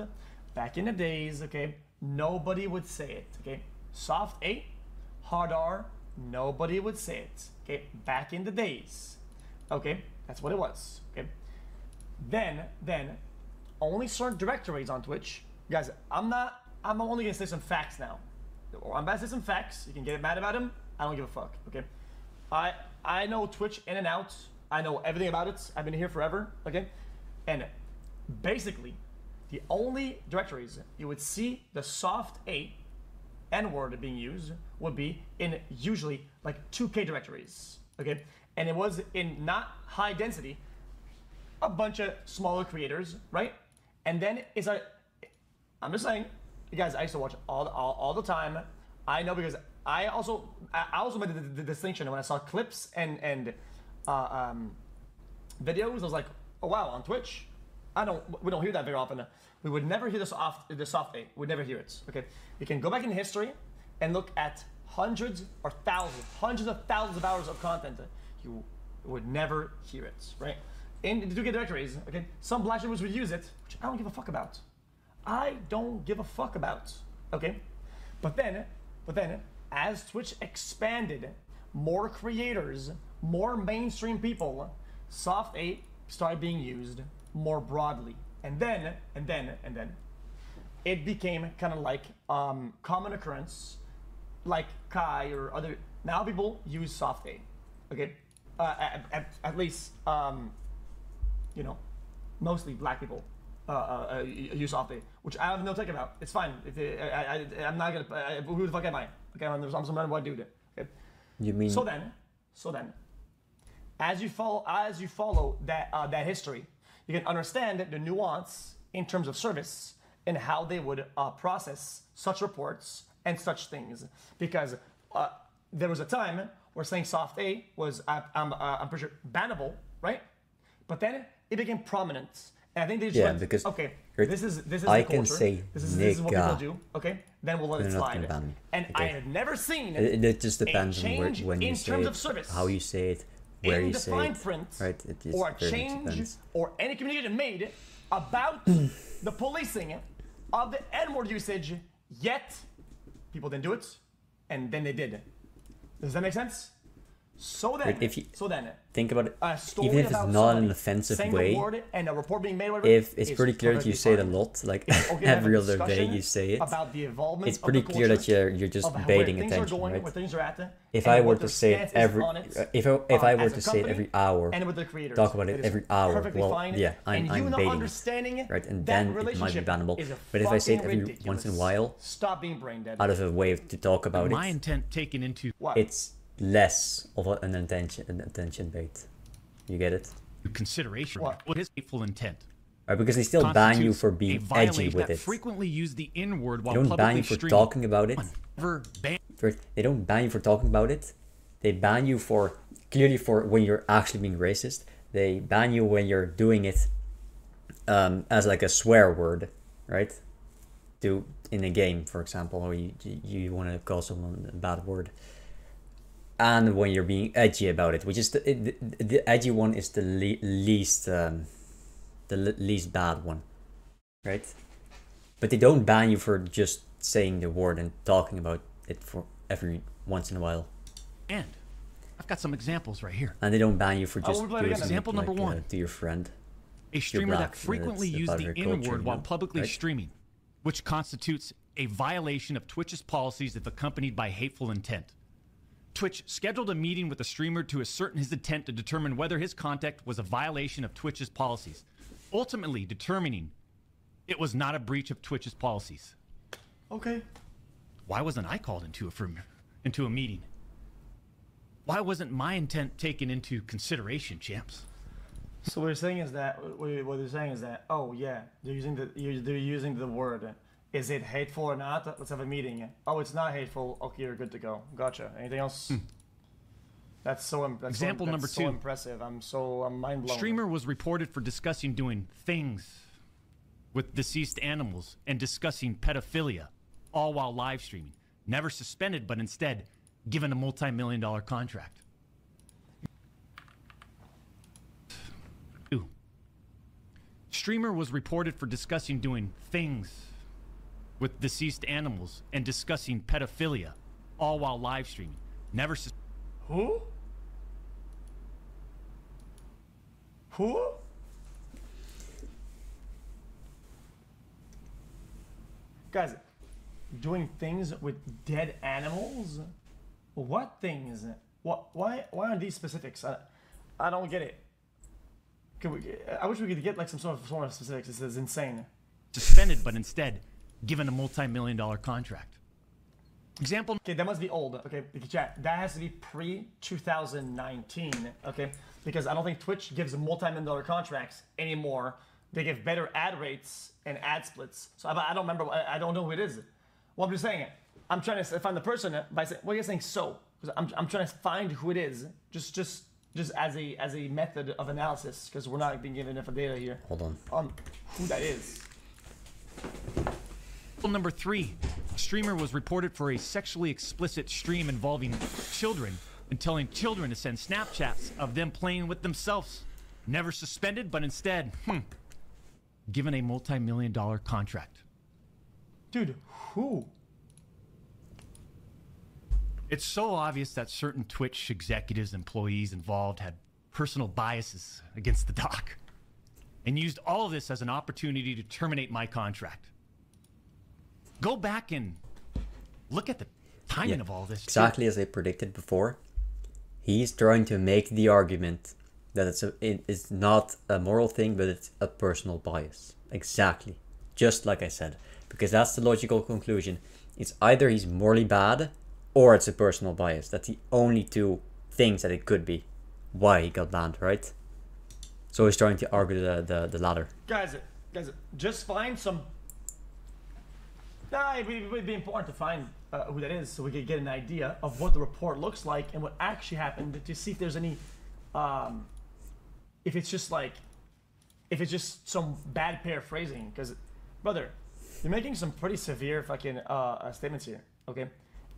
Back in the days, okay, nobody would say it. Okay, soft A, hard R, nobody would say it. Okay, back in the days. Okay, that's what it was. Okay, then only certain directories on Twitch. Guys, I'm only gonna say some facts now. I'm about to say some facts. You can get mad about them. I don't give a fuck. Okay, I know Twitch in and out. I know everything about it. I've been here forever. Okay, and basically, the only directories you would see the soft A N-word being used would be in usually like 2K directories. Okay, and it was in not high density, a bunch of smaller creators, right? And then it's like, I'm just saying, you guys, I used to watch all the time. I know because I also made the distinction when I saw clips and videos. I was like, oh wow, on Twitch, we don't hear that very often. We would never hear the soft A. We'd never hear it. Okay, you can go back in history and look at hundreds of thousands of hours of content. You would never hear it, right? In the 2K directories, okay, some black streamers would use it, which I don't give a fuck about. I don't give a fuck about, okay? But then, as Twitch expanded, more creators, more mainstream people, soft 8 started being used more broadly. And then, it became kind of like common occurrence, like Kai or other. Now people use soft 8, okay? At least, you know, mostly black people use soft A, which I have no take about. It's fine. I'm not gonna. Who the fuck am I? Okay, I'm some random white dude. Okay. You mean? So then, as you follow that history, you can understand the nuance in terms of service and how they would process such reports and such things. Because there was a time where saying soft A was, I'm pretty sure, bannable, right? But then it became prominent. And I think they just went, because okay, Kurt, this is the I culture. can say this is what people nigga. do. Okay, then we'll let They're it not gonna slide. ban me. And Okay. I have never seen It just a depends on change when you in say terms it, of service how you say it, where in you the say fine it, print right? It just or a very much change depends. or any communication made about the policing of the N-word usage, yet people didn't do it, and then they did. Does that make sense? So then, If you think about it, a story even if it's about not somebody an offensive saying way, the word and a report being made, whatever, if it's is pretty clear that you perfectly say it a fine. lot, like It's okay to have a every other day discussion you say it, about the involvement it's of pretty the clear that culture, you're just of where baiting things are attention, going, right? where things are at, If and I were what to their say it stance is every, on it, if I were as to a say it company every hour, and with the creators, talk about it is every hour, perfectly well, fine, yeah, and I'm you not baiting understanding it, right? And that then it might be relationship bannable. is But if I say it fucking every once in a ridiculous. while, Stop being brain dead. out of a way to talk about my it, intent taken into What? it's less of an attention bait. You get it? consideration What? his hateful intent. Right, because they still ban you constitutes for a being violation edgy with that it. frequently use the N-word while They don't ban publicly you for streaming. talking about it. Never ban. First, they don't ban you for talking about it. They ban you for clearly for when you're actually being racist. They ban you when you're doing it as like a swear word, right? In a game, for example, or you want to call someone a bad word. And when you're being edgy about it, which is the edgy one is the least bad one. right? But they don't ban you for just saying the word and talking about it for every once in a while. And I've got some examples right here. And they don't ban you for Oh, just we'll play it doing again. something Example number one. to your friend. A streamer black, that and frequently it's used about the your N culture, word while you know, publicly right? streaming, which constitutes a violation of Twitch's policies if accompanied by hateful intent. Twitch scheduled a meeting with the streamer to ascertain his intent to determine whether his content was a violation of Twitch's policies, ultimately determining it was not a breach of Twitch's policies. Okay. Why wasn't I called into a meeting? Why wasn't my intent taken into consideration, champs? So what you're saying is that oh yeah, they're using the word. Is it hateful or not? Let's have a meeting. Oh, it's not hateful. Okay, you're good to go. Gotcha. Anything else? That's Example number so two. impressive. I'm mind blown. Streamer was reported for discussing doing things with deceased animals and discussing pedophilia, all while live streaming. Never suspended, but instead given a multi-million-dollar contract. Two. Streamer was reported for discussing doing things with deceased animals and discussing pedophilia, all while live streaming. Never Who? Who? Guys, doing things with dead animals? What things? What? Why are these specifics? I don't get it. I wish we could get like some sort of specifics. This is insane. suspended, but instead given a multi-million-dollar contract. Example. Okay, that must be old. Okay, chat. That has to be pre-2019. Okay, because I don't think Twitch gives multi-million-dollar contracts anymore. They give better ad rates and ad splits. So I don't remember. I don't know who it is. Well, I'm just saying it. I'm trying to find the person by saying, what are you saying? So, because I'm trying to find who it is. Just as a method of analysis, because we're not being given enough data here. Hold on. Who that is. Number 3, a streamer was reported for a sexually explicit stream involving children and telling children to send Snapchats of them playing with themselves. Never suspended, but instead, given a multi-million-dollar contract. Dude, who? It's so obvious that certain Twitch executives, employees involved had personal biases against the doc and used all of this as an opportunity to terminate my contract. Go back and look at the timing of all this. Exactly as I predicted before. He's trying to make the argument that it's not a moral thing, but it's a personal bias. Exactly. Just like I said. Because that's the logical conclusion. It's either he's morally bad or it's a personal bias. That's the only two things that it could be. Why he got banned, right? So he's trying to argue the latter. Guys, just find some... Nah, it would be important to find who that is so we could get an idea of what the report looks like and what actually happened to see if there's any... if it's just some bad paraphrasing. Because, brother, you're making some pretty severe fucking statements here, okay?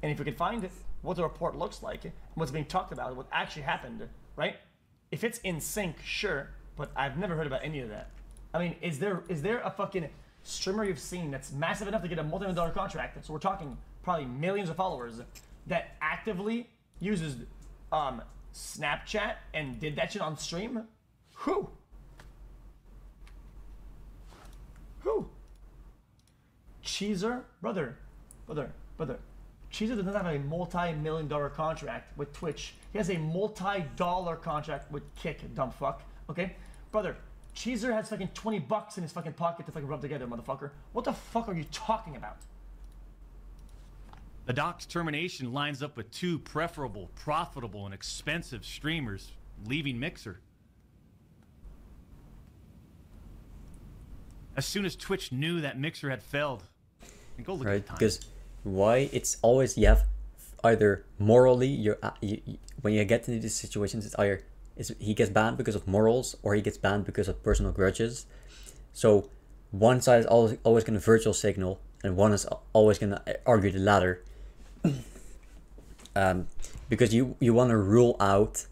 And if we could find what the report looks like, what's being talked about, what actually happened, right? If it's in sync, sure, but I've never heard about any of that. I mean, is there a fucking streamer you've seen that's massive enough to get a multi-million-dollar contract, so we're talking probably millions of followers, that actively uses Snapchat and did that shit on stream? Who? Cheezer? Brother. Cheezer does not have a multi-million-dollar contract with Twitch. He has a multi-dollar contract with Kick, dumb fuck. Okay? Brother, Cheezer has fucking $20 in his fucking pocket to fucking rub together, motherfucker. What the fuck are you talking about? The doc's termination lines up with 2 preferable, profitable, and expensive streamers leaving Mixer. As soon as Twitch knew that Mixer had failed, and go look at the time. Because why it's always you have either morally when you get into these situations, it's either he gets banned because of morals or he gets banned because of personal grudges. So one side is always going to virtual signal and one is always going to argue the latter. Because you want to rule out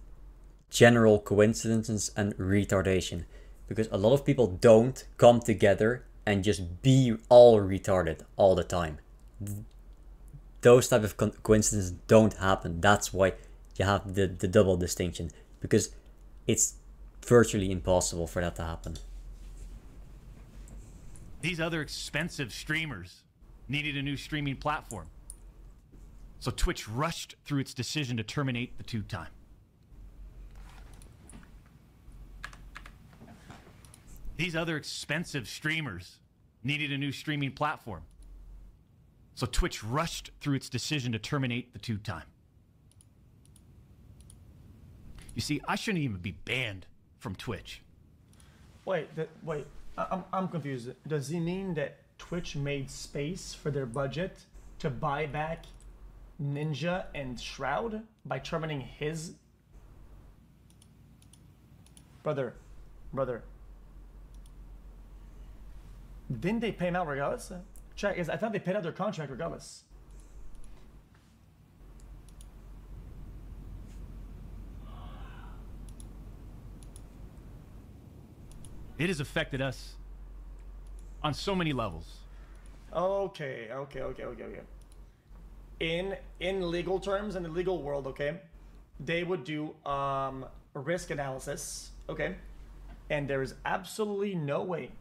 general coincidences and retardation, because a lot of people don't come together and just be all retarded all the time. Those type of coincidences don't happen. That's why you have the double distinction, because it's virtually impossible for that to happen. These other expensive streamers needed a new streaming platform. So Twitch rushed through its decision to terminate the two-time. These other expensive streamers needed a new streaming platform. So Twitch rushed through its decision to terminate the two-time. You see, I shouldn't even be banned from Twitch. Wait, I'm confused. Does he mean that Twitch made space for their budget to buy back Ninja and Shroud by terminating his... Brother. Didn't they pay him out regardless? Check, I thought they paid out their contract regardless. It has affected us on so many levels. Okay. In legal terms, in the legal world, okay, they would do risk analysis, okay, and there is absolutely no way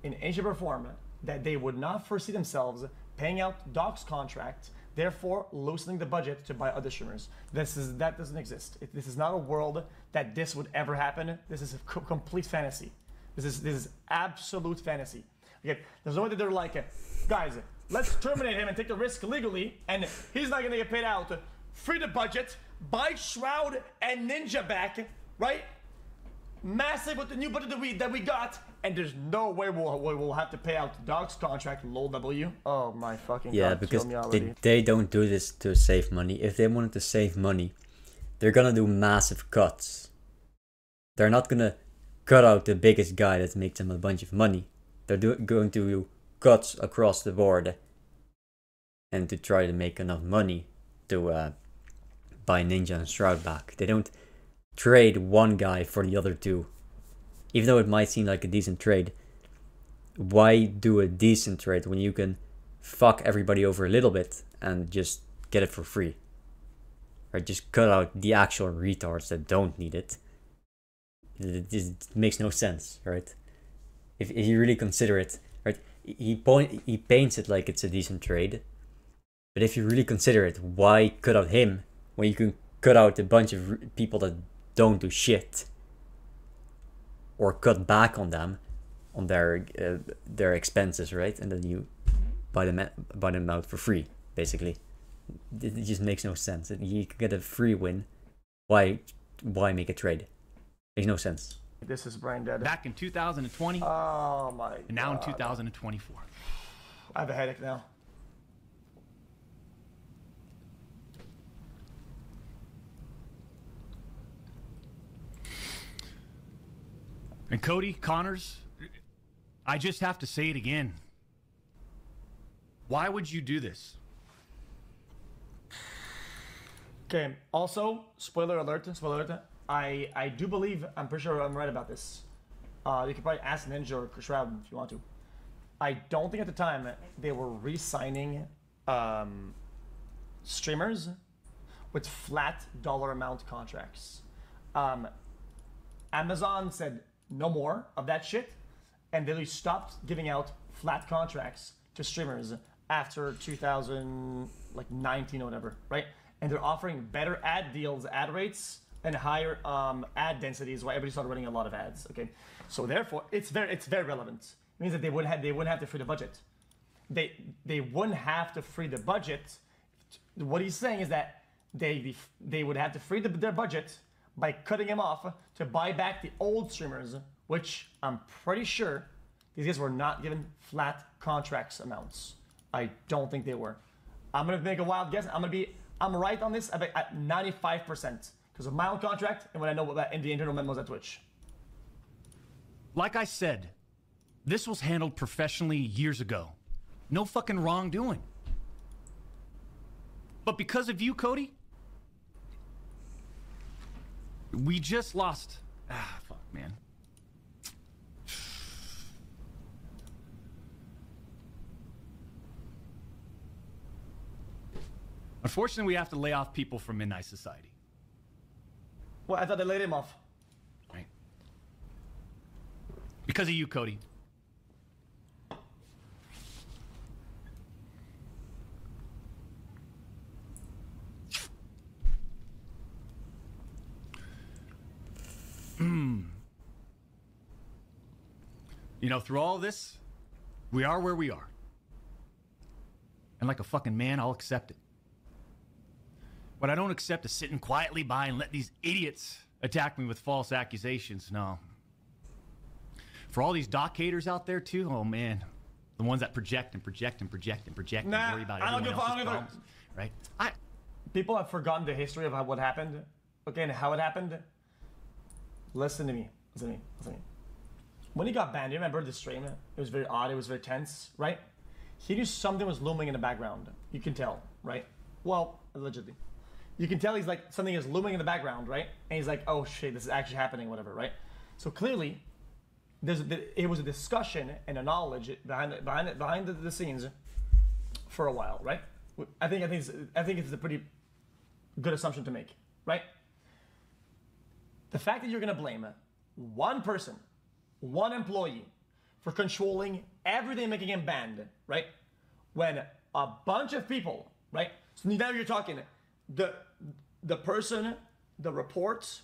in any shape or form that they would not foresee themselves paying out Doc's contract, therefore loosening the budget to buy other streamers. That doesn't exist. This is not a world that this would ever happen. This is a complete fantasy. This is absolute fantasy. Okay, there's no way that they're like, guys, let's terminate him and take the risk legally, and he's not gonna get paid out. Free the budget, buy Shroud and Ninja back, right? Massive with the new budget that we got, and there's no way we'll have to pay out Doc's contract, lol W. Oh my fucking yeah, god, because kill me already. they don't do this to save money. If they wanted to save money, they're gonna do massive cuts. They're not gonna cut out the biggest guy that makes them a bunch of money. They're going to do cuts across the board, and to try to make enough money to buy Ninja and Shroud back. They don't trade one guy for the other two. Even though it might seem like a decent trade, why do a decent trade when you can fuck everybody over a little bit and just get it for free? Right? Just cut out the actual retards that don't need it. It makes no sense, right? If you really consider it, right? He paints it like it's a decent trade, but if you really consider it, why cut out him when you can cut out a bunch of people that don't do shit, or cut back on them, on their expenses, right? And then you buy them out for free, basically. It just makes no sense. You can get a free win. Why make a trade? Makes no sense. This is brain dead. Back in 2020, Oh my god. and now in 2024. I have a headache now. And Cody, Connors, I just have to say it again. Why would you do this? Okay, also, spoiler alert. I do believe, I'm pretty sure I'm right about this. You could probably ask Ninja or Shroud if you want to. I don't think at the time they were re-signing streamers with flat dollar amount contracts. Amazon said no more of that shit, and they stopped giving out flat contracts to streamers after 2019 or whatever, right? And they're offering better ad deals, ad rates, and higher ad densities, why everybody started running a lot of ads. Okay, so therefore it's very relevant. It means that they wouldn't have to free the budget. They wouldn't have to free the budget. What he's saying is that they would have to free their budget by cutting him off to buy back the old streamers, which I'm pretty sure these guys were not given flat contracts amounts. I don't think they were. I'm gonna make a wild guess. I'm right on this at 95% because of my own contract and what I know about in the internal memos at Twitch. Like I said, this was handled professionally years ago. No fucking wrongdoing. But because of you, Cody, we just lost. Fuck, man. Unfortunately, we have to lay off people from Midnight Society. Well, I thought they laid him off. Right? Because of you, Cody. You know, through all this, we are where we are. And like a fucking man, I'll accept it. What I don't accept is sitting quietly by and let these idiots attack me with false accusations. No. For all these doc haters out there too, oh man. The ones that project and project and project and project and worry about everyone else's problems. Right? People have forgotten the history of what happened. Okay, and how it happened. Listen to me. Listen to me. Listen to me. When he got banned, you remember the stream? It was very odd. It was very tense, right? He knew something was looming in the background. You can tell, right? Well, allegedly. You can tell he's like, something is looming in the background, right? And he's like, oh shit, this is actually happening, whatever, right? So clearly, it was a discussion and a knowledge behind the scenes for a while, right? I think it's a pretty good assumption to make, right? The fact that you're gonna blame one person, one employee, for controlling everything, making him banned, right? When a bunch of people, right? So now you're talking the person, the reports,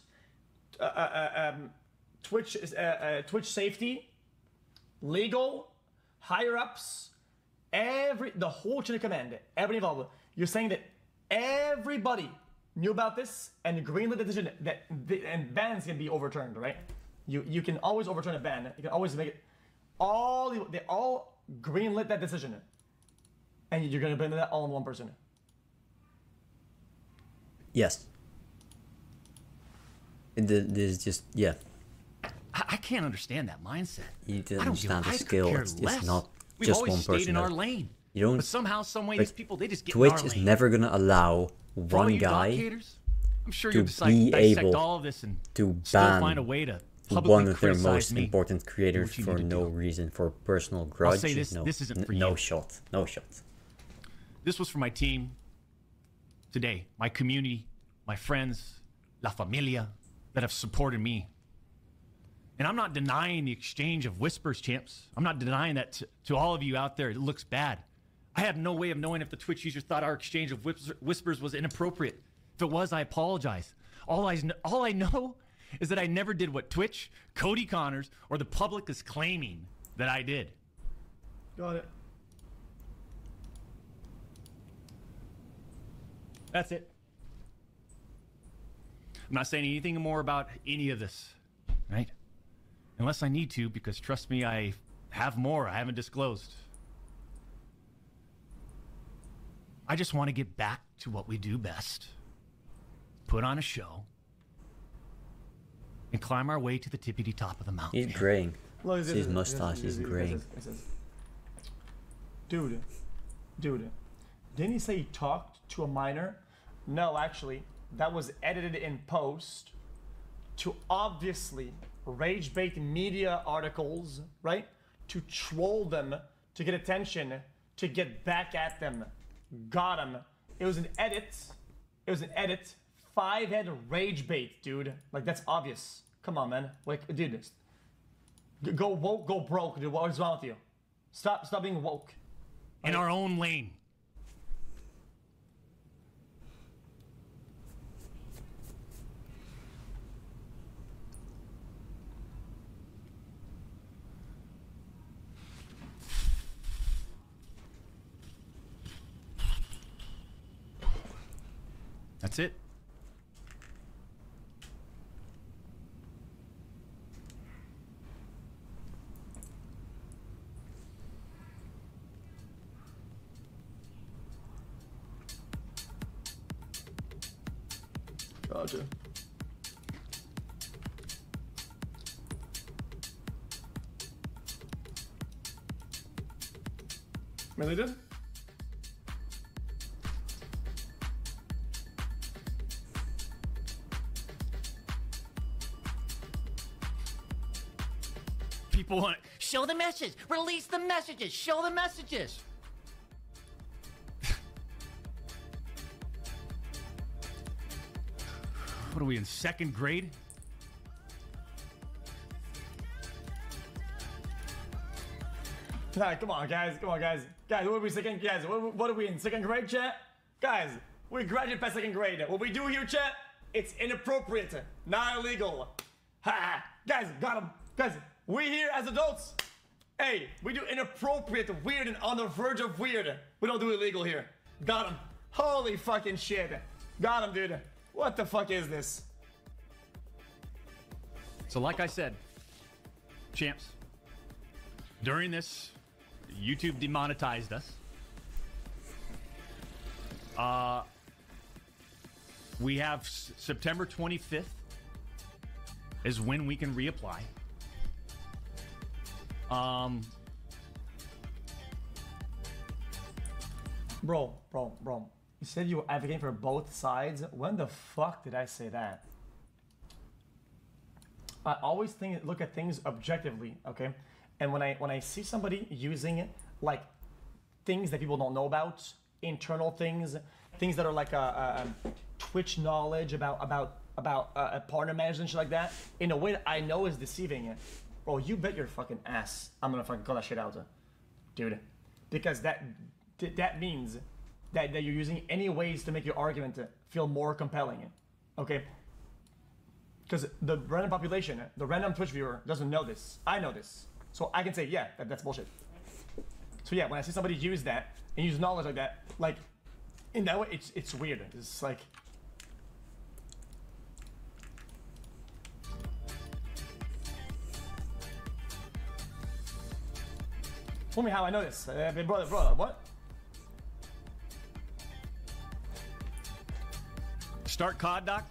Twitch safety, legal, higher ups, the whole chain of command, everybody involved. You're saying that everybody knew about this and greenlit the decision and bans can be overturned, right? You can always overturn a ban. You can always make it. They all greenlit that decision, and you're gonna blame that all on one person. Yes. This is just, yeah. I can't understand that mindset. You don't understand the skill. It's not We've just always one stayed person. in our lane. You don't. But somehow, some way, like, these people, they just get Twitch in our is lane. never gonna allow For all one you guy haters, I'm sure to you'll be dissect able all of this and to still ban find a way to publicly one of their criticize most me. important creators what you for need to no do. reason, for personal grudge. say this- no, this isn't for no you. shot. No shot. This was for my team today, my community, my friends, la familia that have supported me. And I'm not denying the exchange of whispers, champs. I'm not denying that to all of you out there. It looks bad. I have no way of knowing if the Twitch user thought our exchange of whispers was inappropriate. If it was, I apologize. All I know is that I never did what Twitch, Cody Connors, or the public is claiming that I did. Got it. That's it. I'm not saying anything more about any of this, right? Unless I need to, because trust me, I have more I haven't disclosed. I just want to get back to what we do best. Put on a show. And climb our way to the tippity top of the mountain. He's graying. Look, See his mustache is graying. Dude, didn't he say he talked to a minor? No, actually, that was edited in post to obviously rage bait media articles, right? To troll them, to get attention, to get back at them. Got him. It was an edit. It was an edit. 5-head rage bait, dude. Like, that's obvious. Come on, man. Like, dude, go woke, go broke, dude. What is wrong with you? Stop being woke. In our own lane. That's it. Gotcha. Really did? People want to show the message, release the messages, show the messages. What are we in 2nd grade? Nah, come on, guys. Come on, guys. Guys, what are we second? Guys, what are we in 2nd grade, chat? Guys, we graduated past 2nd grade. What we do here, chat? It's inappropriate, not illegal. Ha! Guys, got him. Guys, we here as adults. Hey, we do inappropriate, weird, and on the verge of weird. We don't do illegal here. Got him. Holy fucking shit. Got him, dude. What the fuck is this? So like I said, champs, during this, YouTube demonetized us. We have September 25th is when we can reapply. Bro. You said you were advocating for both sides. When the fuck did I say that? I always look at things objectively, okay? And when I see somebody using like things that people don't know about, internal things that are like Twitch knowledge about partner management and shit like that, in a way that I know is deceiving, bro, you bet your fucking ass I'm gonna fucking call that shit out, dude, because that means that you're using any ways to make your argument feel more compelling, okay? Because the random population, the random Twitch viewer doesn't know this. I know this. So I can say, yeah, that's bullshit. So yeah, when I see somebody use that and use knowledge like that, like in that way, it's weird. It's like, tell me how I know this, brother. What? Start COD, Doc.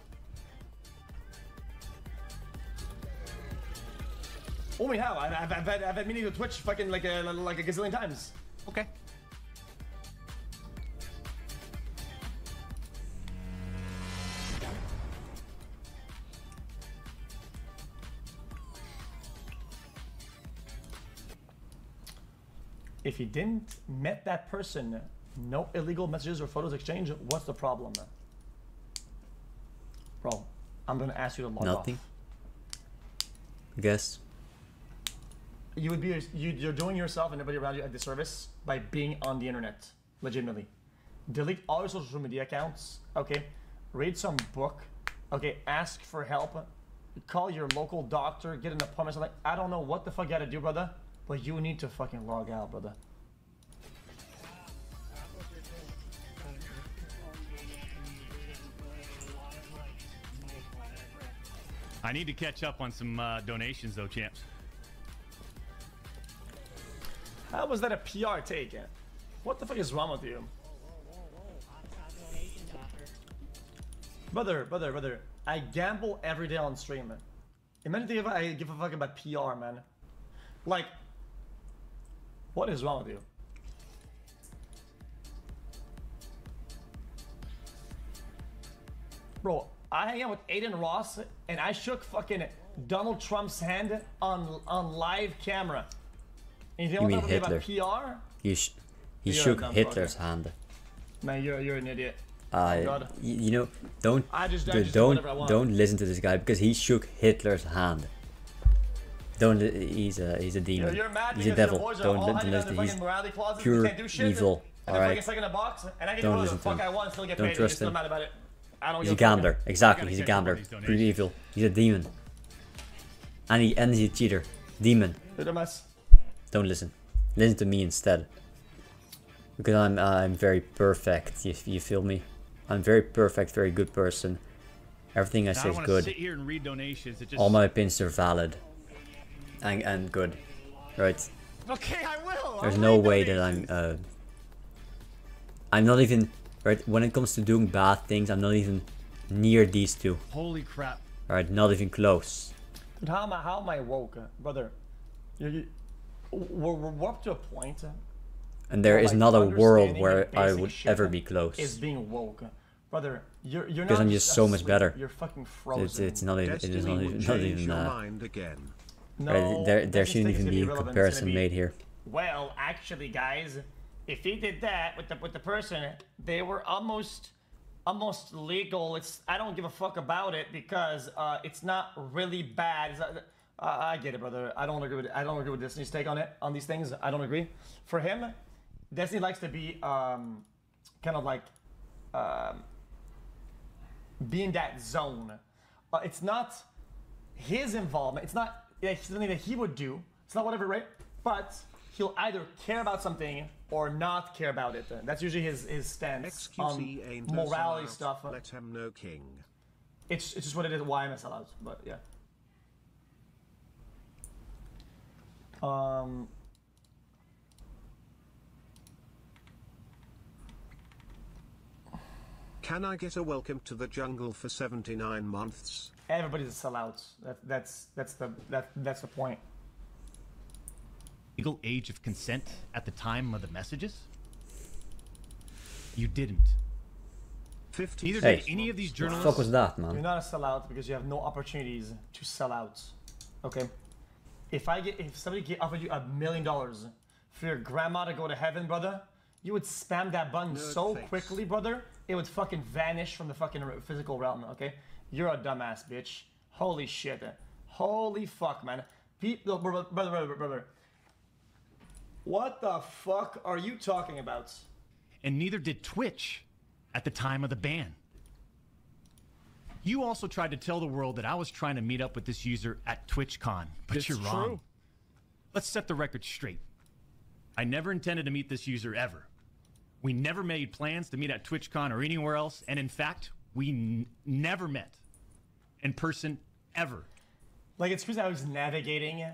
Tell me how. I've had meetings with Twitch fucking like a gazillion times. Okay. If you didn't met that person, no illegal messages or photos exchange, what's the problem? Bro, I'm gonna ask you to log Nothing. off. I guess. You would be you're doing yourself and everybody around you a disservice by being on the internet, legitimately. Delete all your social media accounts, okay? Read some book, okay? Ask for help. Call your local doctor, get an appointment. So like, I don't know what the fuck you gotta do, brother, but you need to fucking log out, brother. I need to catch up on some donations, though, champs. How was that a PR take? What the fuck is wrong with you? Brother, I gamble every day on stream, man. Imagine if I give a fuck about PR, man. Like, what is wrong with you? Bro, I hang out with Aiden Ross and I shook fucking Donald Trump's hand on live camera. And you mean Hitler? PR? He shook Hitler's hand. Man, you're an idiot. You know, don't listen to this guy because he shook Hitler's hand. He's a demon. You're mad he's a devil. Don't listen. He's pure evil. All right. Don't listen to him. Don't trust him. He's a gambler. Exactly. He's a gambler. Pure evil. He's a demon. And he's a cheater. Demon. Don't listen. Listen to me instead. Because I'm very perfect. You feel me? I'm very perfect, very good person. Everything I say is good. Sit here and read donations. All my opinions are valid. And good. Right? Okay, I will. There's no way that I'm not even, right, when it comes to doing bad things, I'm not even near these two. Holy crap. Right, not even close. Dude, how am I woke, brother? We're up to a point. And there is not a world where I would ever be close. Is being woke, brother. You're not. Because I'm just so much better. You're fucking frozen. It's not even. It is not even. No, right, there shouldn't even be a comparison made here. Well, actually, guys, if he did that with the person, they were almost almost legal. I don't give a fuck about it because it's not really bad. I get it, brother. I don't agree with Disney's take on it, on these things. I don't agree. For him, Disney likes to be kind of like be in that zone. It's not his involvement. It's not something that he would do. It's not whatever, right? But he'll either care about something or not care about it. That's usually his stance XQC on ain't morality a sellout, stuff. Let him know, king. It's just what it is. Why I'm a sellout, but yeah. Can I get a welcome to the jungle for 79 months? Everybody's a sellout. That's the point. Legal age of consent at the time of the messages? You didn't. 50 Neither Hey. did any of these Fuck journalists. was that, You're man? not a sellout because you have no opportunities to sell out. Okay? If somebody offered you $1 million for your grandma to go to heaven, brother, you would spam that button so face. quickly, brother, it would fucking vanish from the fucking physical realm, okay? You're a dumbass, bitch. Holy shit. Holy fuck, man. Brother. What the fuck are you talking about? And neither did Twitch at the time of the ban. You also tried to tell the world that I was trying to meet up with this user at TwitchCon, but It's you're wrong. true. Let's set the record straight. I never intended to meet this user ever. We never made plans to meet at TwitchCon or anywhere else, and in fact, we never met in person ever. Like, it's because I was navigating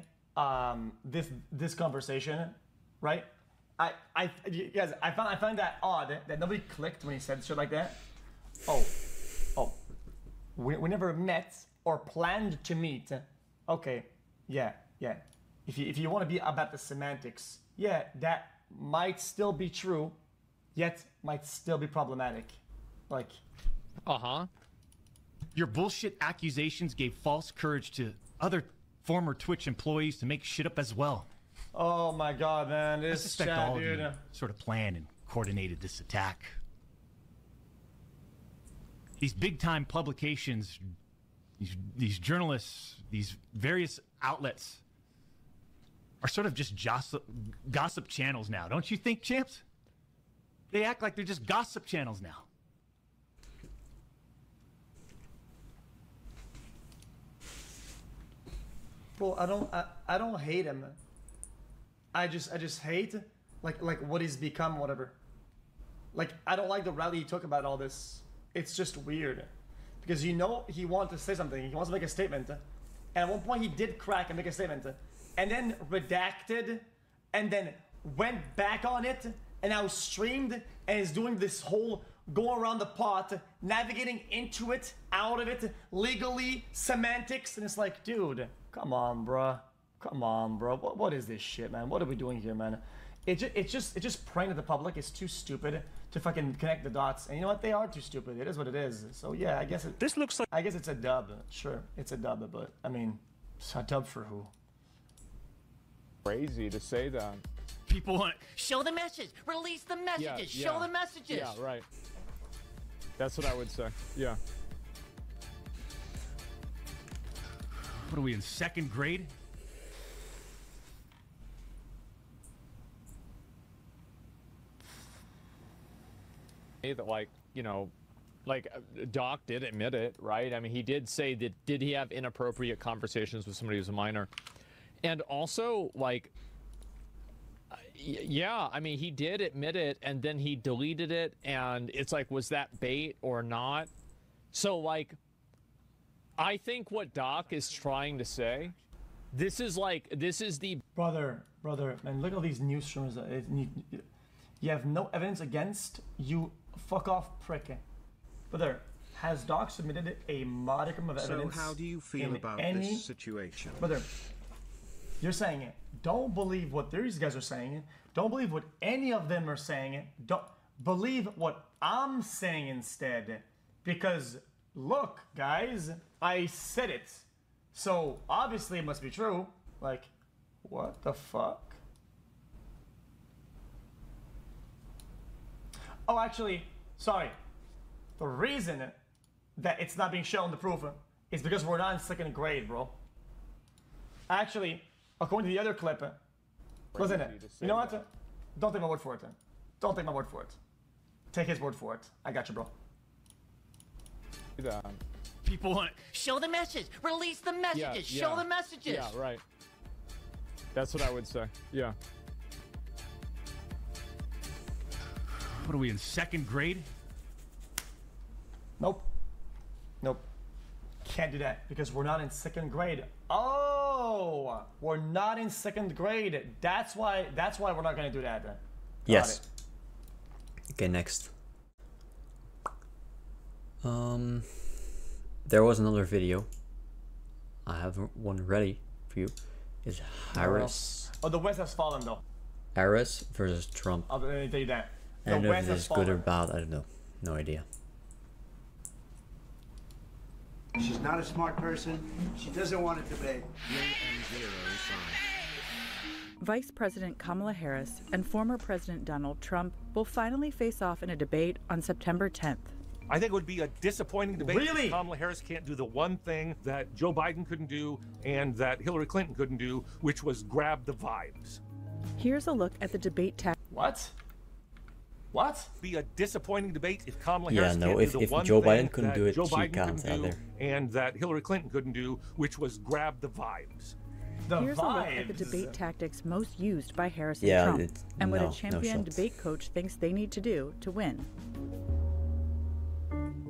this conversation, right? I find that odd that nobody clicked when he said shit like that. We never met or planned to meet. Okay, yeah. If you want to be about the semantics, yeah, that might still be true, yet might still be problematic. Like, Your bullshit accusations gave false courage to other former Twitch employees to make shit up as well. oh my god, man, I this suspect chat, all of dude. you sort of planned and coordinated this attack. These big-time publications, these journalists, these various outlets are sort of just gossip channels now, don't you think, champs? They act like they're just gossip channels now. Bro, I don't hate him. I just hate like what he's become, whatever. Like, I don't like the rally he took about all this. It's just weird. Because he wanted to say something. He wants to make a statement. And at one point he did crack and make a statement. And then redacted. And then went back on it. And now streamed. And is doing this whole go around the pot. Navigating into it, out of it. Legally, semantics. And it's like, dude, come on, bruh. Come on, bro. What is this shit, man? What are we doing here, man? It's just praying to the public. It's too stupid to fucking connect the dots. And you know what? They are too stupid. It is what it is. So yeah, I guess This looks like I guess it's a dub. Sure, it's a dub, but I mean, it's a dub for who? crazy to say that. People want to show the message, release the messages, show the messages. Yeah, right. That's what I would say. Yeah. What are we in second grade? That, like, you know, like Doc did admit it, right? I mean, he did say that, did he have inappropriate conversations with somebody who's a minor? And also, like, yeah, I mean, he did admit it, and then he deleted it, and it's like, was that bait or not? So, like, I think what Doc is trying to say, this is the Brother, man, look at all these news streamers. You have no evidence against you. Fuck off, prick. Brother, has Doc submitted a modicum of So evidence? how do you feel in about any... this situation? Brother, you're saying it. Don't believe what these guys are saying. Don't believe what any of them are saying. Don't believe what I'm saying instead. Because look, guys, I said it. So obviously it must be true. Like, what the fuck? Oh, actually, sorry. The reason that it's not being shown, the proof, is because we're not in 2nd grade, bro. Actually, according to the other clip, listen, you know what? Don't take my word for it. Don't take my word for it. Take his word for it. I got you, bro. People want Show the message. Release the messages. Show the messages. Yeah, right. That's what I would say. Yeah. What are we in 2nd grade? Nope. Nope. Can't do that because we're not in 2nd grade. Oh, we're not in 2nd grade. That's why we're not gonna do that. Got Yes. it. Okay, next. There was another video. I have one ready for you. Is Harris. Oh, the West has fallen though. Harris versus Trump. I'll tell you that. I don't The know if West this has is good or fallen. bad. I don't know. No idea. She's not a smart person. She doesn't want to debate. Vice President Kamala Harris and former President Donald Trump will finally face off in a debate on September 10th. I think it would be a disappointing debate Really? if Kamala Harris can't do the one thing that Joe Biden couldn't do and that Hillary Clinton couldn't do, which was grab the vibes. Here's a look at the debate tactics. What? What? Be a disappointing debate if Kamala Yeah, Harris no, can't if- do the if one Joe thing Biden couldn't that do it, Joe she Biden can't couldn't do either. and that Hillary Clinton couldn't do, which was grab the vibes. The Here's a look at the vibes. debate tactics most used by Harris and Yeah, Trump, it's- and what no, a no champion shots. debate coach thinks they need to do to win.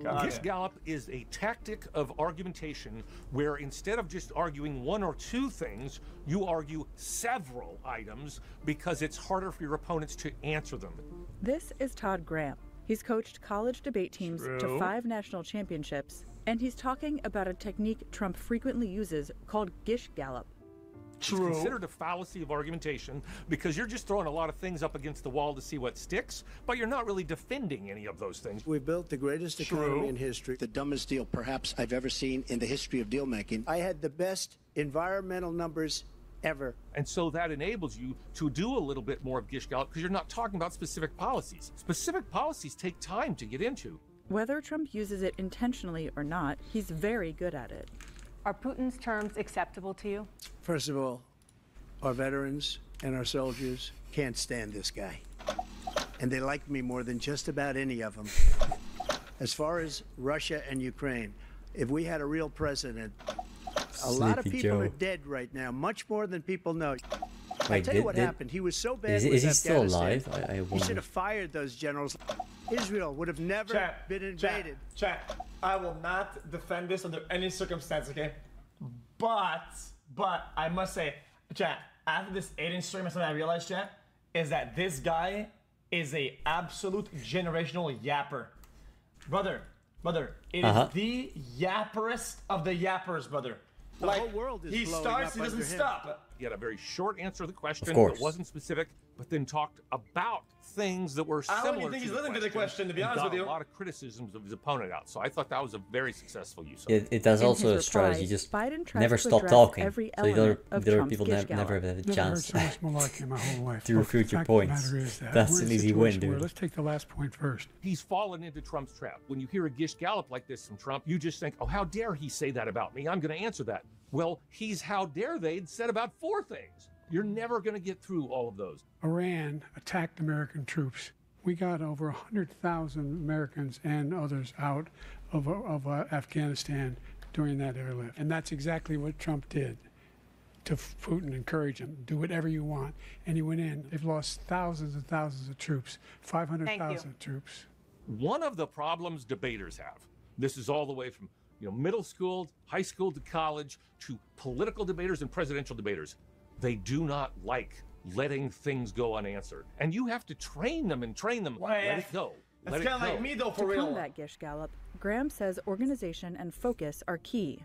Got Gish it. Gallop is a tactic of argumentation where instead of just arguing one or two things, you argue several items because it's harder for your opponents to answer them. This is Todd Graham. He's coached college debate teams to True. 5 national championships, and he's talking about a technique Trump frequently uses called Gish Gallop. It's considered a fallacy of argumentation because you're just throwing a lot of things up against the wall to see what sticks, but you're not really defending any of those things. We built the greatest economy in history, the dumbest deal perhaps I've ever seen in the history of deal making. I had the best environmental numbers ever. And so that enables you to do a little bit more of Gish Gallop because you're not talking about specific policies. Specific policies take time to get into. Whether Trump uses it intentionally or not, he's very good at it. Are Putin's terms acceptable to you? First of all, our veterans and our soldiers can't stand this guy. And they like me more than just about any of them. As far as Russia and Ukraine, if we had a real president, a lot of Sleepy people Joe. are dead right now, much more than people know. I Wait, tell you did- what did- happened. He was so bad Is, with is he still Afghanistan, alive? I He wonder. should have fired those generals. Israel would have never Chat, been invaded. Chat, I will not defend this under any circumstance, okay? But I must say, chat, after this Aiden stream, something I realized, chat, is that this guy is a absolute generational yapper. Brother, it is the yapperest of the yappers, brother. The whole world is he blowing starts, up he doesn't under him. stop. He had a very short answer to the question Of course. that wasn't specific, but then talked about things that were I similar don't even think to he's the listening to the question, to be and honest got with you. a lot of criticisms of his opponent out. So I thought that was a very successful use of That's In also a his strategy. reply, Just Biden tries never to stop address talking. every So the other, element of the other Trump's people Gish never Gallop. have a Never chance heard so much malarkey in my whole life. to But refute the your fact of the points. matter is that That's we're in an a easy win, situation where- dude. Let's take the last point first. He's fallen into Trump's trap. When you hear a Gish Gallop like this from Trump, you just think, oh, how dare he say that about me? I'm going to answer that. Well, he's how dare they'd said about 4 things. You're never going to get through all of those. Iran attacked American troops. We got over 100,000 Americans and others out of Afghanistan during that airlift. And that's exactly what Trump did to Putin, encourage him, do whatever you want. And he went in. They've lost thousands and thousands of troops, 500,000 troops. One of the problems debaters have, this is all the way from middle school, high school to college, to political debaters and presidential debaters. They do not like letting things go unanswered. And you have to train them and train them. Let it go. That's Let it kind of go. like me, though, for To real. combat Gish Gallop, Graham says organization and focus are key.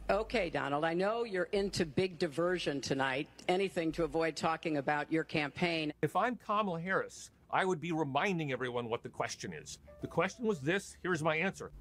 Okay, Donald, I know you're into big diversion tonight, anything to avoid talking about your campaign. If I'm Kamala Harris, I would be reminding everyone what the question is. The question was this. Here's my answer.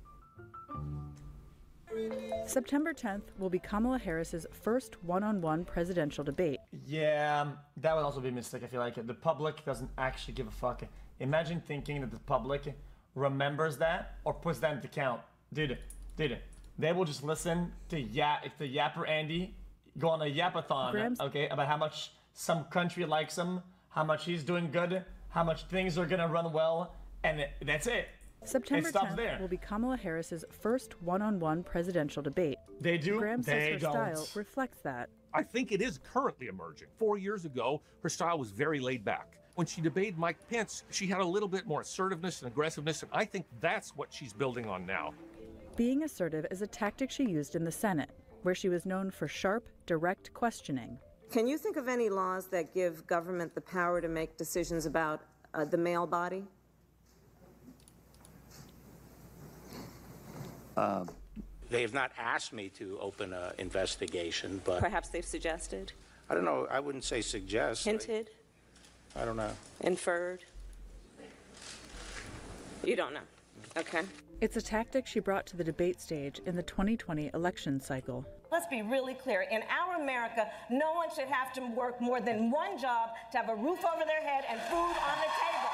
September 10th will be Kamala Harris's first one-on-one presidential debate. Yeah, that would also be a mistake, I feel like. The public doesn't actually give a fuck. Imagine thinking that the public remembers that or puts that into account, dude, they will just listen to Yapper Andy go on a yapathon, okay, about how much some country likes him, how much he's doing good, how much things are gonna run well, and that's it. September it stops 10th there. will be Kamala Harris's first one-on-one presidential debate. They do. Graham says her style reflects that. I think it is currently emerging. 4 years ago, her style was very laid back. When she debated Mike Pence, she had a little bit more assertiveness and aggressiveness, and I think that's what she's building on now. Being assertive is a tactic she used in the Senate, where she was known for sharp, direct questioning. Can you think of any laws that give government the power to make decisions about the male body? They have not asked me to open an investigation, but... Perhaps they've suggested? I don't know. I wouldn't say suggest. Hinted? I don't know. Inferred? You don't know. Okay. It's a tactic she brought to the debate stage in the 2020 election cycle. Let's be really clear. In our America, no one should have to work more than one job to have a roof over their head and food on the table.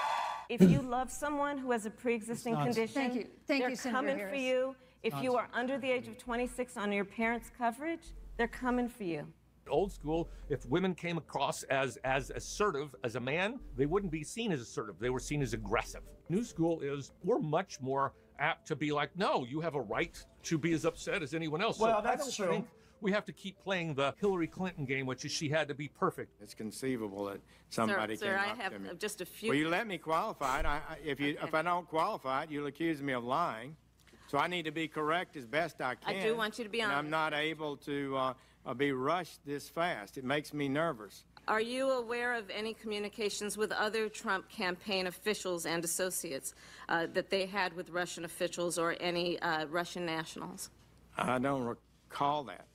If you love someone who has a pre-existing condition, they're coming for you. If you are under the age of 26 on your parents' coverage, they're coming for you. Old school, if women came across as assertive as a man, they wouldn't be seen as assertive. They were seen as aggressive. New school is we're much more apt to be like, no, you have a right to be as upset as anyone else. Well, so that's true. I think we have to keep playing the Hillary Clinton game, which is she had to be perfect. It's conceivable that somebody Sir, came I up have to me. just a few. Well, you let me qualify it. If I don't qualify it, you'll accuse me of lying. So I need to be correct as best I can. I do want you to be honest. And I'm not able to be rushed this fast. It makes me nervous. Are you aware of any communications with other Trump campaign officials and associates that they had with Russian officials or any Russian nationals? I don't recall that.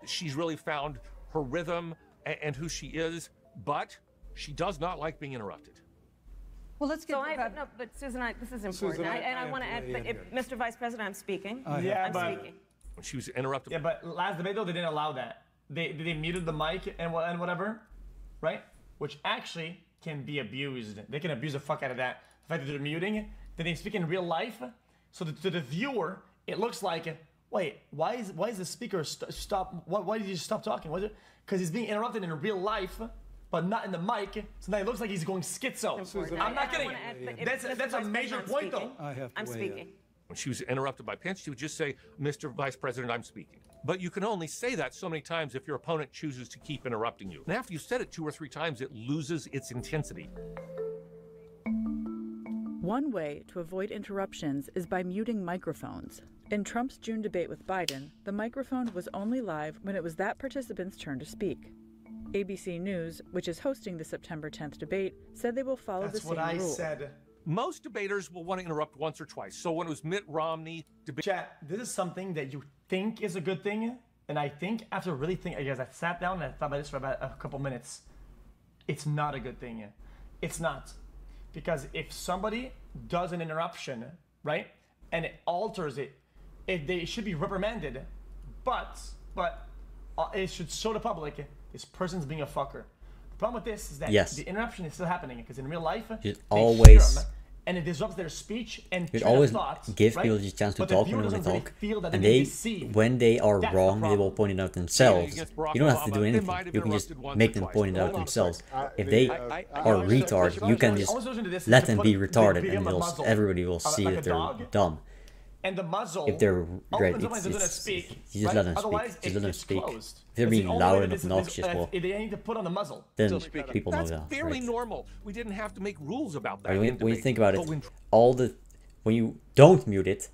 She's really found her rhythm and who she is, but she does not like being interrupted. Well, let's get but Susan, this is important. I want to add, Mr. Vice President, I'm speaking. I'm speaking. When she was interrupted. Yeah, but last debate though, they didn't allow that. They muted the mic and whatever, right? Which actually can be abused. They can abuse the fuck out of that. The fact that they're muting, that they speak in real life, so that to the viewer, it looks like, wait, why is the speaker stop? Why did he stop talking? Because he's being interrupted in real life, but not in the mic, so now it looks like he's going schizo. I'm not kidding. That's a major point, though. I'm speaking. When she was interrupted by Pence, she would just say, Mr. Vice President, I'm speaking. But you can only say that so many times if your opponent chooses to keep interrupting you. And after you said it 2 or 3 times, it loses its intensity. One way to avoid interruptions is by muting microphones. In Trump's June debate with Biden, the microphone was only live when it was that participant's turn to speak. ABC News, which is hosting the September 10th debate, said they will follow the same rule. That's what I said. Most debaters will want to interrupt once or twice. So when it was Mitt Romney debate... Chat, this is something that you think is a good thing, and I think after really thinking, I sat down and I thought about this for about a couple minutes. It's not a good thing. It's not. Because if somebody does an interruption, right, and it alters it, they should be reprimanded, but it should show the public this person's being a fucker. The problem with this is that the interruption is still happening, because in real life, they hear them, and it disrupts their speech and you always thoughts, give right? people the chance to But talk the when viewer they doesn't talk, feel that and they're being they, deceived. when they are That's wrong, the they will point it out themselves. You don't have to do anything. You can just make them point it out themselves. If they are retard, you can just let them be retarded, and everybody will see that they're dumb. And the muzzle, if they're great, you just let them speak. Just let them speak. If they're being loud and obnoxious, well, they need to put on the muzzle. Then people know that. That's fairly normal. We didn't have to make rules about that. When you think about it, when you don't mute it,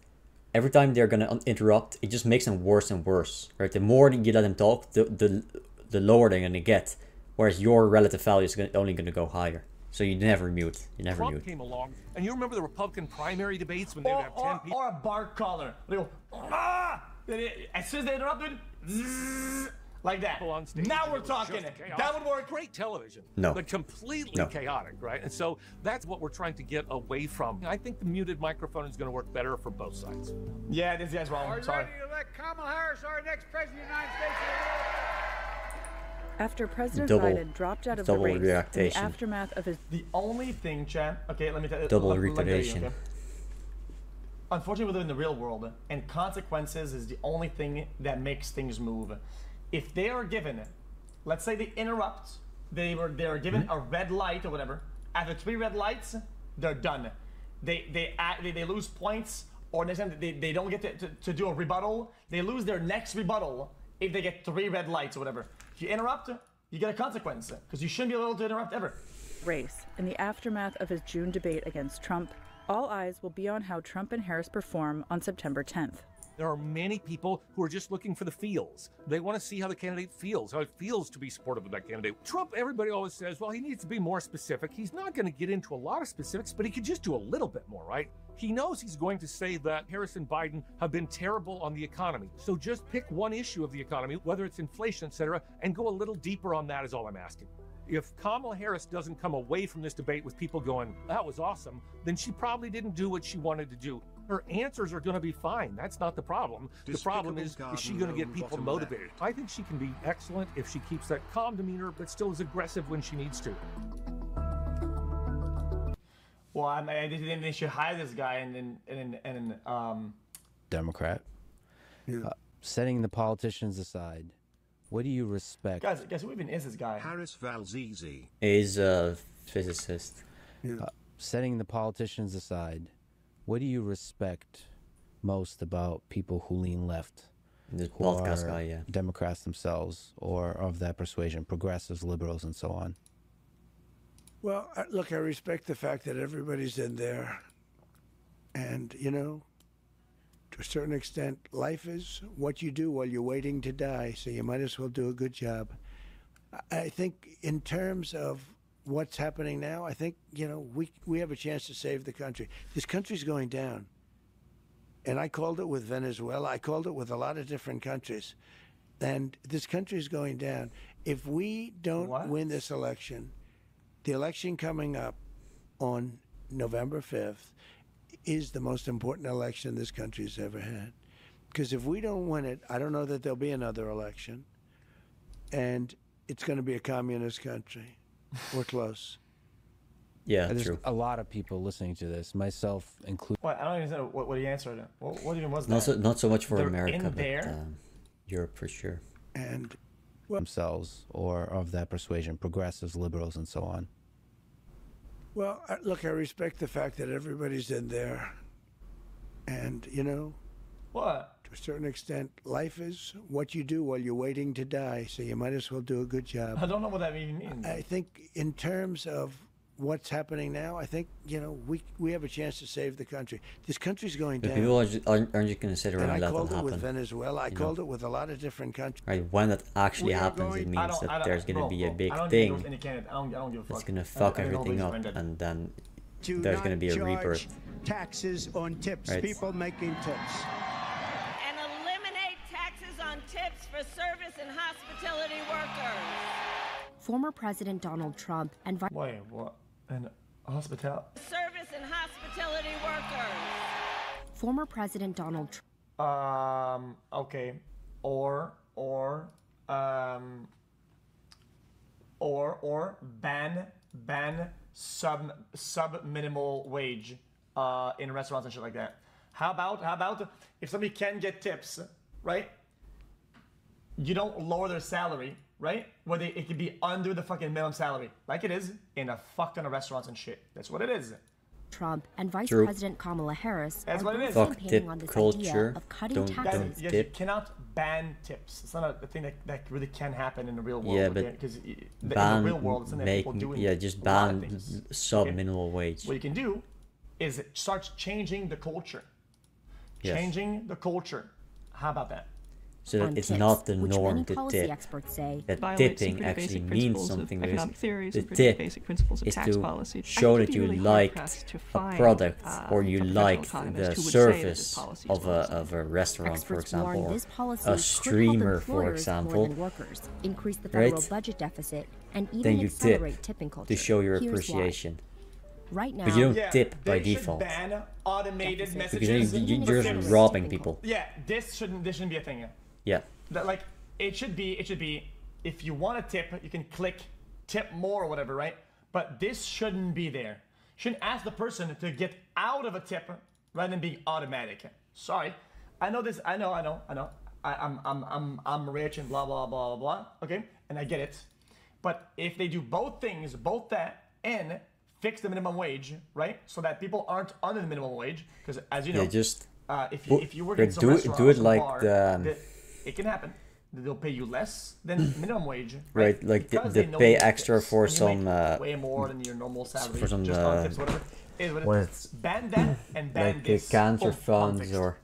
every time they're gonna interrupt, it just makes them worse and worse. Right? The more you let them talk, the lower they're gonna get. Whereas your relative value is only gonna go higher. So you never mute. You never mute. Trump came along, and you remember the Republican primary debates when they would have 10 people? Or a bark collar. They go, ah! As soon as they interrupted, zzz, like that. Now we're talking. That would work. Great television. No. But completely chaotic, right? And so that's what we're trying to get away from. I think the muted microphone is going to work better for both sides. Yeah, this guy's wrong. Are you ready to elect Kamala Harris, our next president of the United States? After President Biden dropped out of the race in the aftermath of his... The only thing, Chad... Okay, let me tell you... Double retardation. Okay? unfortunately, we live in the real world, and consequences is the only thing that makes things move. If they are given, let's say they interrupt, they are given a red light or whatever. After 3 red lights, they're done. They lose points, or they don't get to do a rebuttal. They lose their next rebuttal if they get 3 red lights or whatever. If you interrupt, you get a consequence, because you shouldn't be able to interrupt ever. Race. In the aftermath of his June debate against Trump, all eyes will be on how Trump and Harris perform on September 10th. There are many people who are just looking for the feels. They want to see how the candidate feels, how it feels to be supportive of that candidate. Trump, everybody always says, well, he needs to be more specific. He's not going to get into a lot of specifics, but he could just do a little bit more, right? He knows he's going to say that Harris and Biden have been terrible on the economy. So just pick one issue of the economy, whether it's inflation, etc., and go a little deeper on that is all I'm asking. If Kamala Harris doesn't come away from this debate with people going, that was awesome, then she probably didn't do what she wanted to do. Her answers are going to be fine. That's not the problem. The problem is she going to get people motivated? I think she can be excellent if she keeps that calm demeanor, but still is aggressive when she needs to. Well, I think they should hire this guy and Democrat. Yeah. Setting the politicians aside, what do you respect? Guys, who even is this guy? Harris Valzizi. He's a physicist. Setting the politicians aside, what do you respect most about people who lean left? The who podcast are guy, yeah. Democrats themselves or of that persuasion, progressives, liberals, and so on? Well, look, I respect the fact that everybody's in there. And, you know, to a certain extent, life is what you do while you're waiting to die, so you might as well do a good job. I think in terms of what's happening now, I think, you know, we have a chance to save the country. This country's going down. And I called it with Venezuela. I called it with a lot of different countries. And this country's going down. If we don't win this election, the election coming up on November 5th is the most important election this country's ever had. Because if we don't win it, I don't know that there'll be another election. And it's going to be a communist country. We're close. Yeah, there's true. a lot of people listening to this, myself included. What? I don't even know what he answered. What even was that? Not so much for They're America, in there? but Europe for sure. And themselves or of that persuasion, progressives, liberals, and so on. Well, look, I respect the fact that everybody's in there. And, you know, what? To a certain extent, life is what you do while you're waiting to die, so you might as well do a good job. I don't know what that even means. I think in terms of what's happening now, I think, you know, we have a chance to save the country. This country's going But down. people aren't just going to sit around And and I let called that it with happen. Venezuela. I you called know? it with a lot of different countries. Right, when that actually We are happens, going- it means that there's going to be a big I don't thing endorse any candidate. I don't give a fuck. that's going to fuck I don't everything know up, who's and then Do there's not going to be a charge rebirth. taxes on tips. Right. People making tips. And eliminate taxes on tips for service and hospitality workers. Former President Donald Trump and Wait, what? And hospitality? Service and hospitality workers. Former President Donald Trump. Okay. Or ban sub minimal wage in restaurants and shit like that. How about if somebody can get tips, right? You don't lower their salary, right? Where it could be under the fucking minimum salary, like it is in a fuck ton of restaurants and shit. That's what it is. Trump and Vice True. President Kamala Harris That's are what it both is. Fuck campaigning tip on this culture. idea of cutting Don't taxes. You tip. cannot ban tips. It's not a thing that really can happen in the real world. Yeah, but because in ban the real world, it's something that people do. just a lot of ban things. sub minimal wage. What you can do is it starts changing the culture. Yes. Changing the culture. How about that? So that on it's tips, not the which norm many to policy tip. experts say That violates some tipping pretty actually basic means principles of something. economic Because theories the and pretty tip basic principles of is tax to policy. show I that could be you really liked hard-pressed to a find, product or you a professional liked economist the who would say that this service policy of is well a restaurant, for experts warn example, this policy or a could streamer, help for employers more example. than workers, increase the Right? federal budget deficit, and Then even you tip accelerate tipping culture. to show your Here's why. appreciation. Right now, But you don't Yeah, tip by they should default. ban automated Deficit. messages. Because you're for just tips. robbing people. Yeah, this shouldn't be a thing. Yeah. That, like, it should be if you want to tip, you can click tip more or whatever, right? But this shouldn't be there. Shouldn't ask the person to get out of a tip rather than being automatic. Sorry, I know this. I know. I'm rich and blah blah blah blah blah. Okay, and I get it. But if they do both things, both that and fix the minimum wage, right? So that people aren't under the minimum wage, because as you know, if you work in some restaurant or some bar, it can happen. They'll pay you less than minimum wage, right? Like they pay extra for some way more than your normal salary, for some just on tips, whatever. it's ban that and ban like this. cancer funds or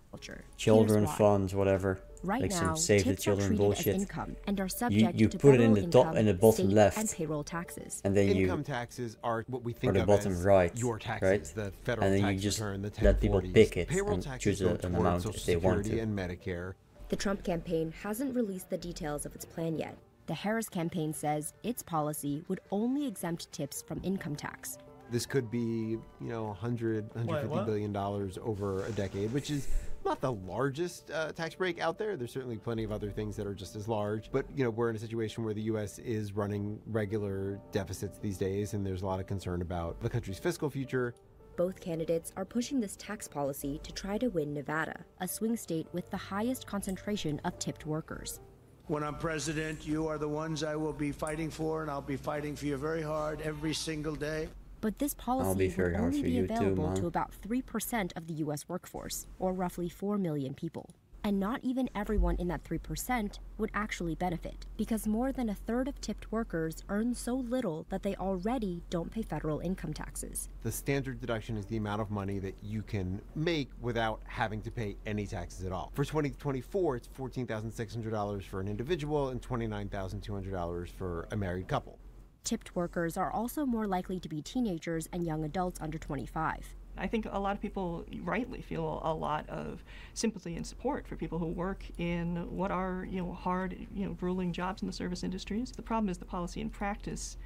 children funds, whatever. Right like now, some save the tips children are bullshit. As income and are subject you to put it in federal the top income, in the bottom state, left, and payroll taxes. and then income taxes are what we think or the of bottom as right, your taxes, right? the federal and then tax you just return, the let people 1040s. pick it Payroll and taxes choose go an towards amount Social if they want Security to. and Medicare. The Trump campaign hasn't released the details of its plan yet. The Harris campaign says its policy would only exempt tips from income tax. This could be, $150 billion over a decade, which is not the largest tax break out there. There's certainly plenty of other things that are just as large. But, we're in a situation where the U.S. is running regular deficits these days, and there's a lot of concern about the country's fiscal future. Both candidates are pushing this tax policy to try to win Nevada, a swing state with the highest concentration of tipped workers. When I'm president, you are the ones I will be fighting for, and I'll be fighting for you very hard every single day. But this policy would only be available to about 3% of the U.S. workforce, or roughly 4 million people. And not even everyone in that 3% would actually benefit, because more than a third of tipped workers earn so little that they already don't pay federal income taxes. The standard deduction is the amount of money that you can make without having to pay any taxes at all. For 2024, it's $14,600 for an individual and $29,200 for a married couple. Tipped workers are also more likely to be teenagers and young adults under 25. I think a lot of people rightly feel a lot of sympathy and support for people who work in what are, hard, grueling jobs in the service industries. The problem is the policy in practice,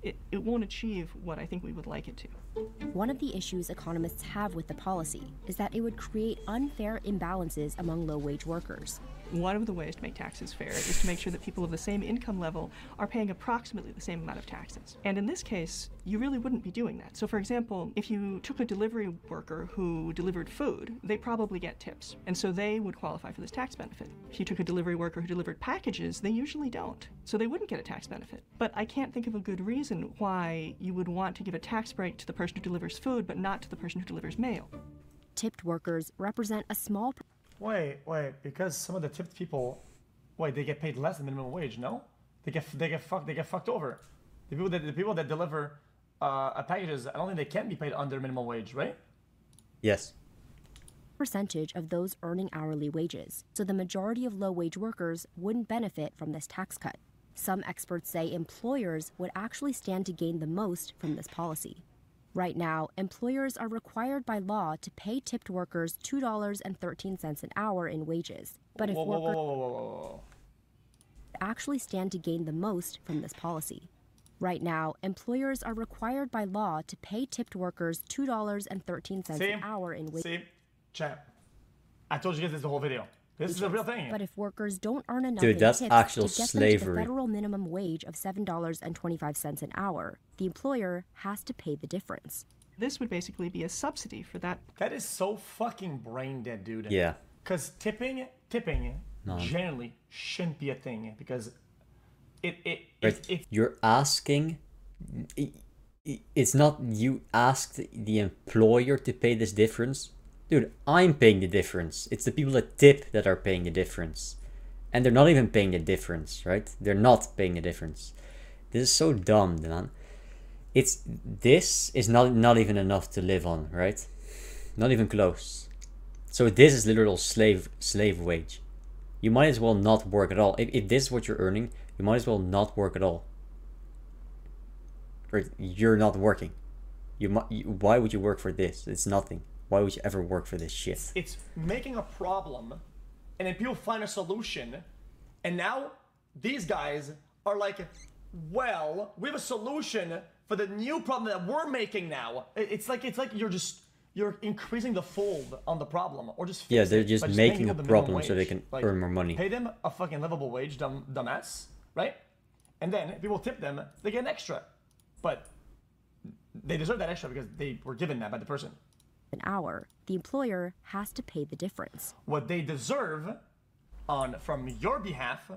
it won't achieve what I think we would like it to. One of the issues economists have with the policy is that it would create unfair imbalances among low-wage workers. One of the ways to make taxes fair is to make sure that people of the same income level are paying approximately the same amount of taxes. And in this case, you really wouldn't be doing that. So for example, if you took a delivery worker who delivered food, they probably get tips. And so they would qualify for this tax benefit. If you took a delivery worker who delivered packages, they usually don't. So they wouldn't get a tax benefit. But I can't think of a good reason why you would want to give a tax break to the person who delivers food, but not to the person who delivers mail. Tipped workers represent a small... Wait, because some of the tipped people, they get paid less than minimum wage, no? They get fucked over. The people that deliver packages, I don't think they can be paid under minimum wage, right? Yes. Percentage of those earning hourly wages, so the majority of low-wage workers wouldn't benefit from this tax cut. Some experts say employers would actually stand to gain the most from this policy. Right now, employers are required by law to pay tipped workers $2.13 an hour in wages. But if workers actually stand to gain the most from this policy. Right now, employers are required by law to pay tipped workers $2.13 an hour in wages. See, chat. I told you guys this the whole video. This is a real thing. But if workers don't earn enough Dude, that's tips actual to get slavery. them to the federal minimum wage of $7.25 an hour, the employer has to pay the difference. This would basically be a subsidy for that. That is so fucking brain dead, dude. Yeah. Because tipping generally shouldn't be a thing, because you're asking... It's not you asked the employer to pay this difference. Dude, I'm paying the difference. It's the people that tip that are paying the difference. And they're not even paying the difference, right? They're not paying the difference. This is so dumb, man. This is not even enough to live on, right? Not even close. So this is literal slave wage. You might as well not work at all. If this is what you're earning, you might as well not work at all. Right? You're not working. Why would you work for this? It's nothing. Why would you ever work for this shit? It's making a problem, and then people find a solution, and now these guys are like, well, we have a solution for the new problem that we're making now. It's like you're increasing the fold on the problem, or just yeah, they're just making a the problem so they can earn more money. Pay them a fucking livable wage, dumbass, right? And then if people tip them, they get an extra, but they deserve that extra because they were given that by the person. an hour, the employer has to pay the difference. What they deserve from your behalf,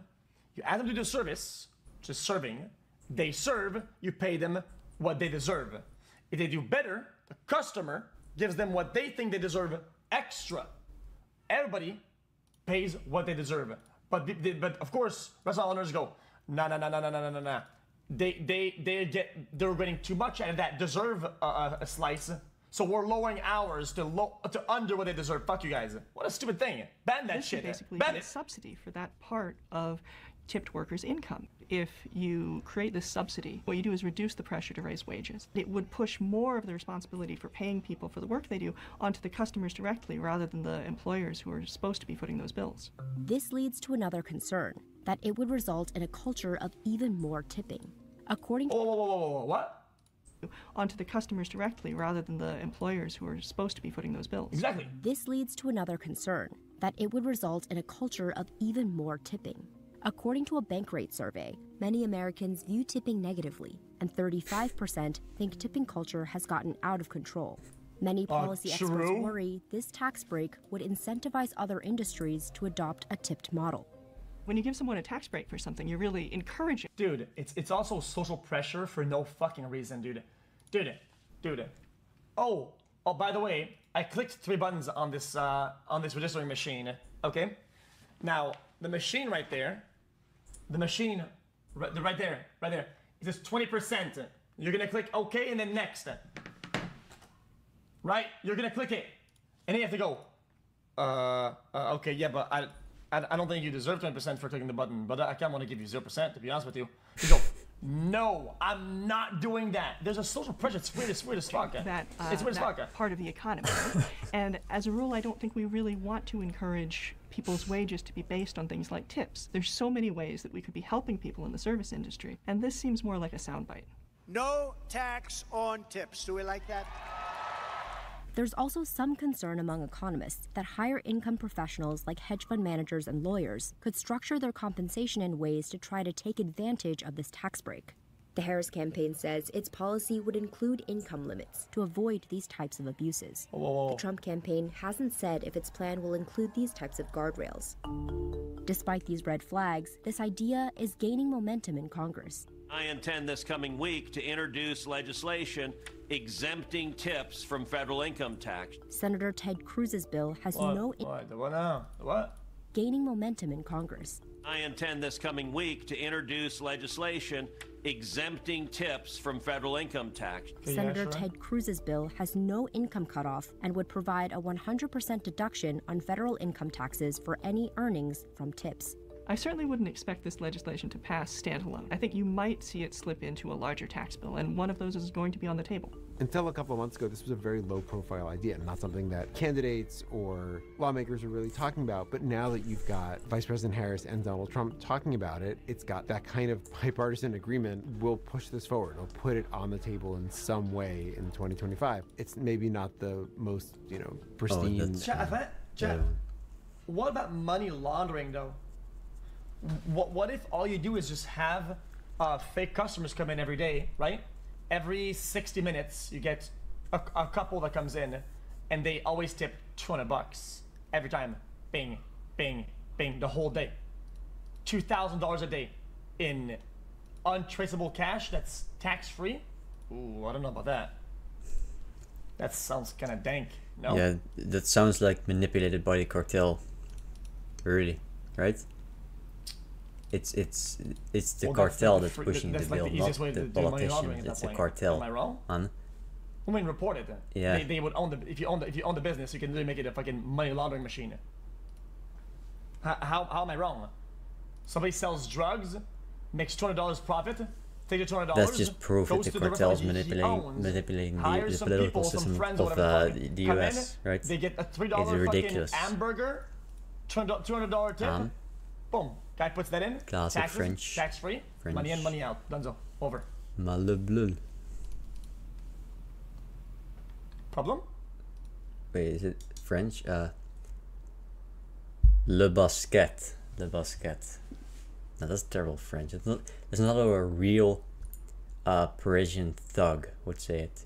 you ask them to do service, just serving. They serve, you pay them what they deserve. If they do better, the customer gives them what they think they deserve extra. Everybody pays what they deserve. But of course, restaurant owners go, nah. They're getting too much out of that deserve a slice. So we're lowering hours to under what they deserve. Fuck you guys. What a stupid thing. Ban that shit. Basically, ban a it. subsidy for that part of tipped workers' income. If you create this subsidy, what you do is reduce the pressure to raise wages. It would push more of the responsibility for paying people for the work they do onto the customers directly rather than the employers who are supposed to be footing those bills. This leads to another concern, that it would result in a culture of even more tipping. According to what? Onto the customers directly rather than the employers who are supposed to be footing those bills. Exactly. This leads to another concern, that it would result in a culture of even more tipping. According to a Bankrate survey, many Americans view tipping negatively, and 35% think tipping culture has gotten out of control. Many policy experts worry this tax break would incentivize other industries to adopt a tipped model. When you give someone a tax break for something, you're really encouraging. Dude, it's also social pressure for no fucking reason, dude. Oh, by the way, I clicked 3 buttons on this registering machine. Okay, now the machine right there, right there, it says 20%. You're gonna click OK and then next. Right? You're gonna click it, and then you have to go. Okay, yeah, but I don't think you deserve 20% for clicking the button, but I kind of want to give you 0%, to be honest with you. You go, no, I'm not doing that. There's a social pressure. It's weird as fuck. It's weird as fuck. Part of the economy. And as a rule, I don't think we really want to encourage people's wages to be based on things like tips. There's so many ways that we could be helping people in the service industry, and this seems more like a soundbite. No tax on tips. Do we like that? There's also some concern among economists that higher income professionals like hedge fund managers and lawyers could structure their compensation in ways to try to take advantage of this tax break. The Harris campaign says its policy would include income limits to avoid these types of abuses. The Trump campaign hasn't said if its plan will include these types of guardrails. Despite these red flags, this idea is gaining momentum in Congress. I intend this coming week to introduce legislation exempting tips from federal income tax. Senator Ted Cruz's bill has gaining momentum in Congress. I intend this coming week to introduce legislation exempting tips from federal income tax. Senator Ted Cruz's bill has no income cutoff and would provide a 100% deduction on federal income taxes for any earnings from tips. I certainly wouldn't expect this legislation to pass standalone. I think you might see it slip into a larger tax bill, and one of those is going to be on the table. Until a couple of months ago, this was a very low-profile idea, not something that candidates or lawmakers are really talking about. But now that you've got Vice President Harris and Donald Trump talking about it, it's got that kind of bipartisan agreement. We'll push this forward. We'll put it on the table in some way in 2025. It's maybe not the most, pristine. What about money laundering, though? What if all you do is just have fake customers come in every day, right? Every 60 minutes, you get a couple that comes in, and they always tip $200 every time. Bing, bing, bing, the whole day. $2,000 a day in untraceable cash that's tax-free? Ooh, I don't know about that. That sounds kind of dank, no? Yeah, that sounds like manipulated by the cartel. Really, right? It's the cartel that's pushing the bill, not the politicians. It's the cartel. Am I wrong? I mean, report it. Yeah. They would own if you own the business, you can really make it a fucking money laundering machine. How am I wrong? Somebody sells drugs, makes $200 profit, take the $200. That's just proof that the cartel's manipulating the political system of the US, right? They get a $3 ridiculous. fucking hamburger, $200 tip. Boom. Guy puts that in. Classic taxes, French. Tax-free. Money in, money out. Dunzo. Over. Malbleu. Problem? Wait, is it French? Le basket. Le basket. No, that's terrible French. It's not a real Parisian thug would say it,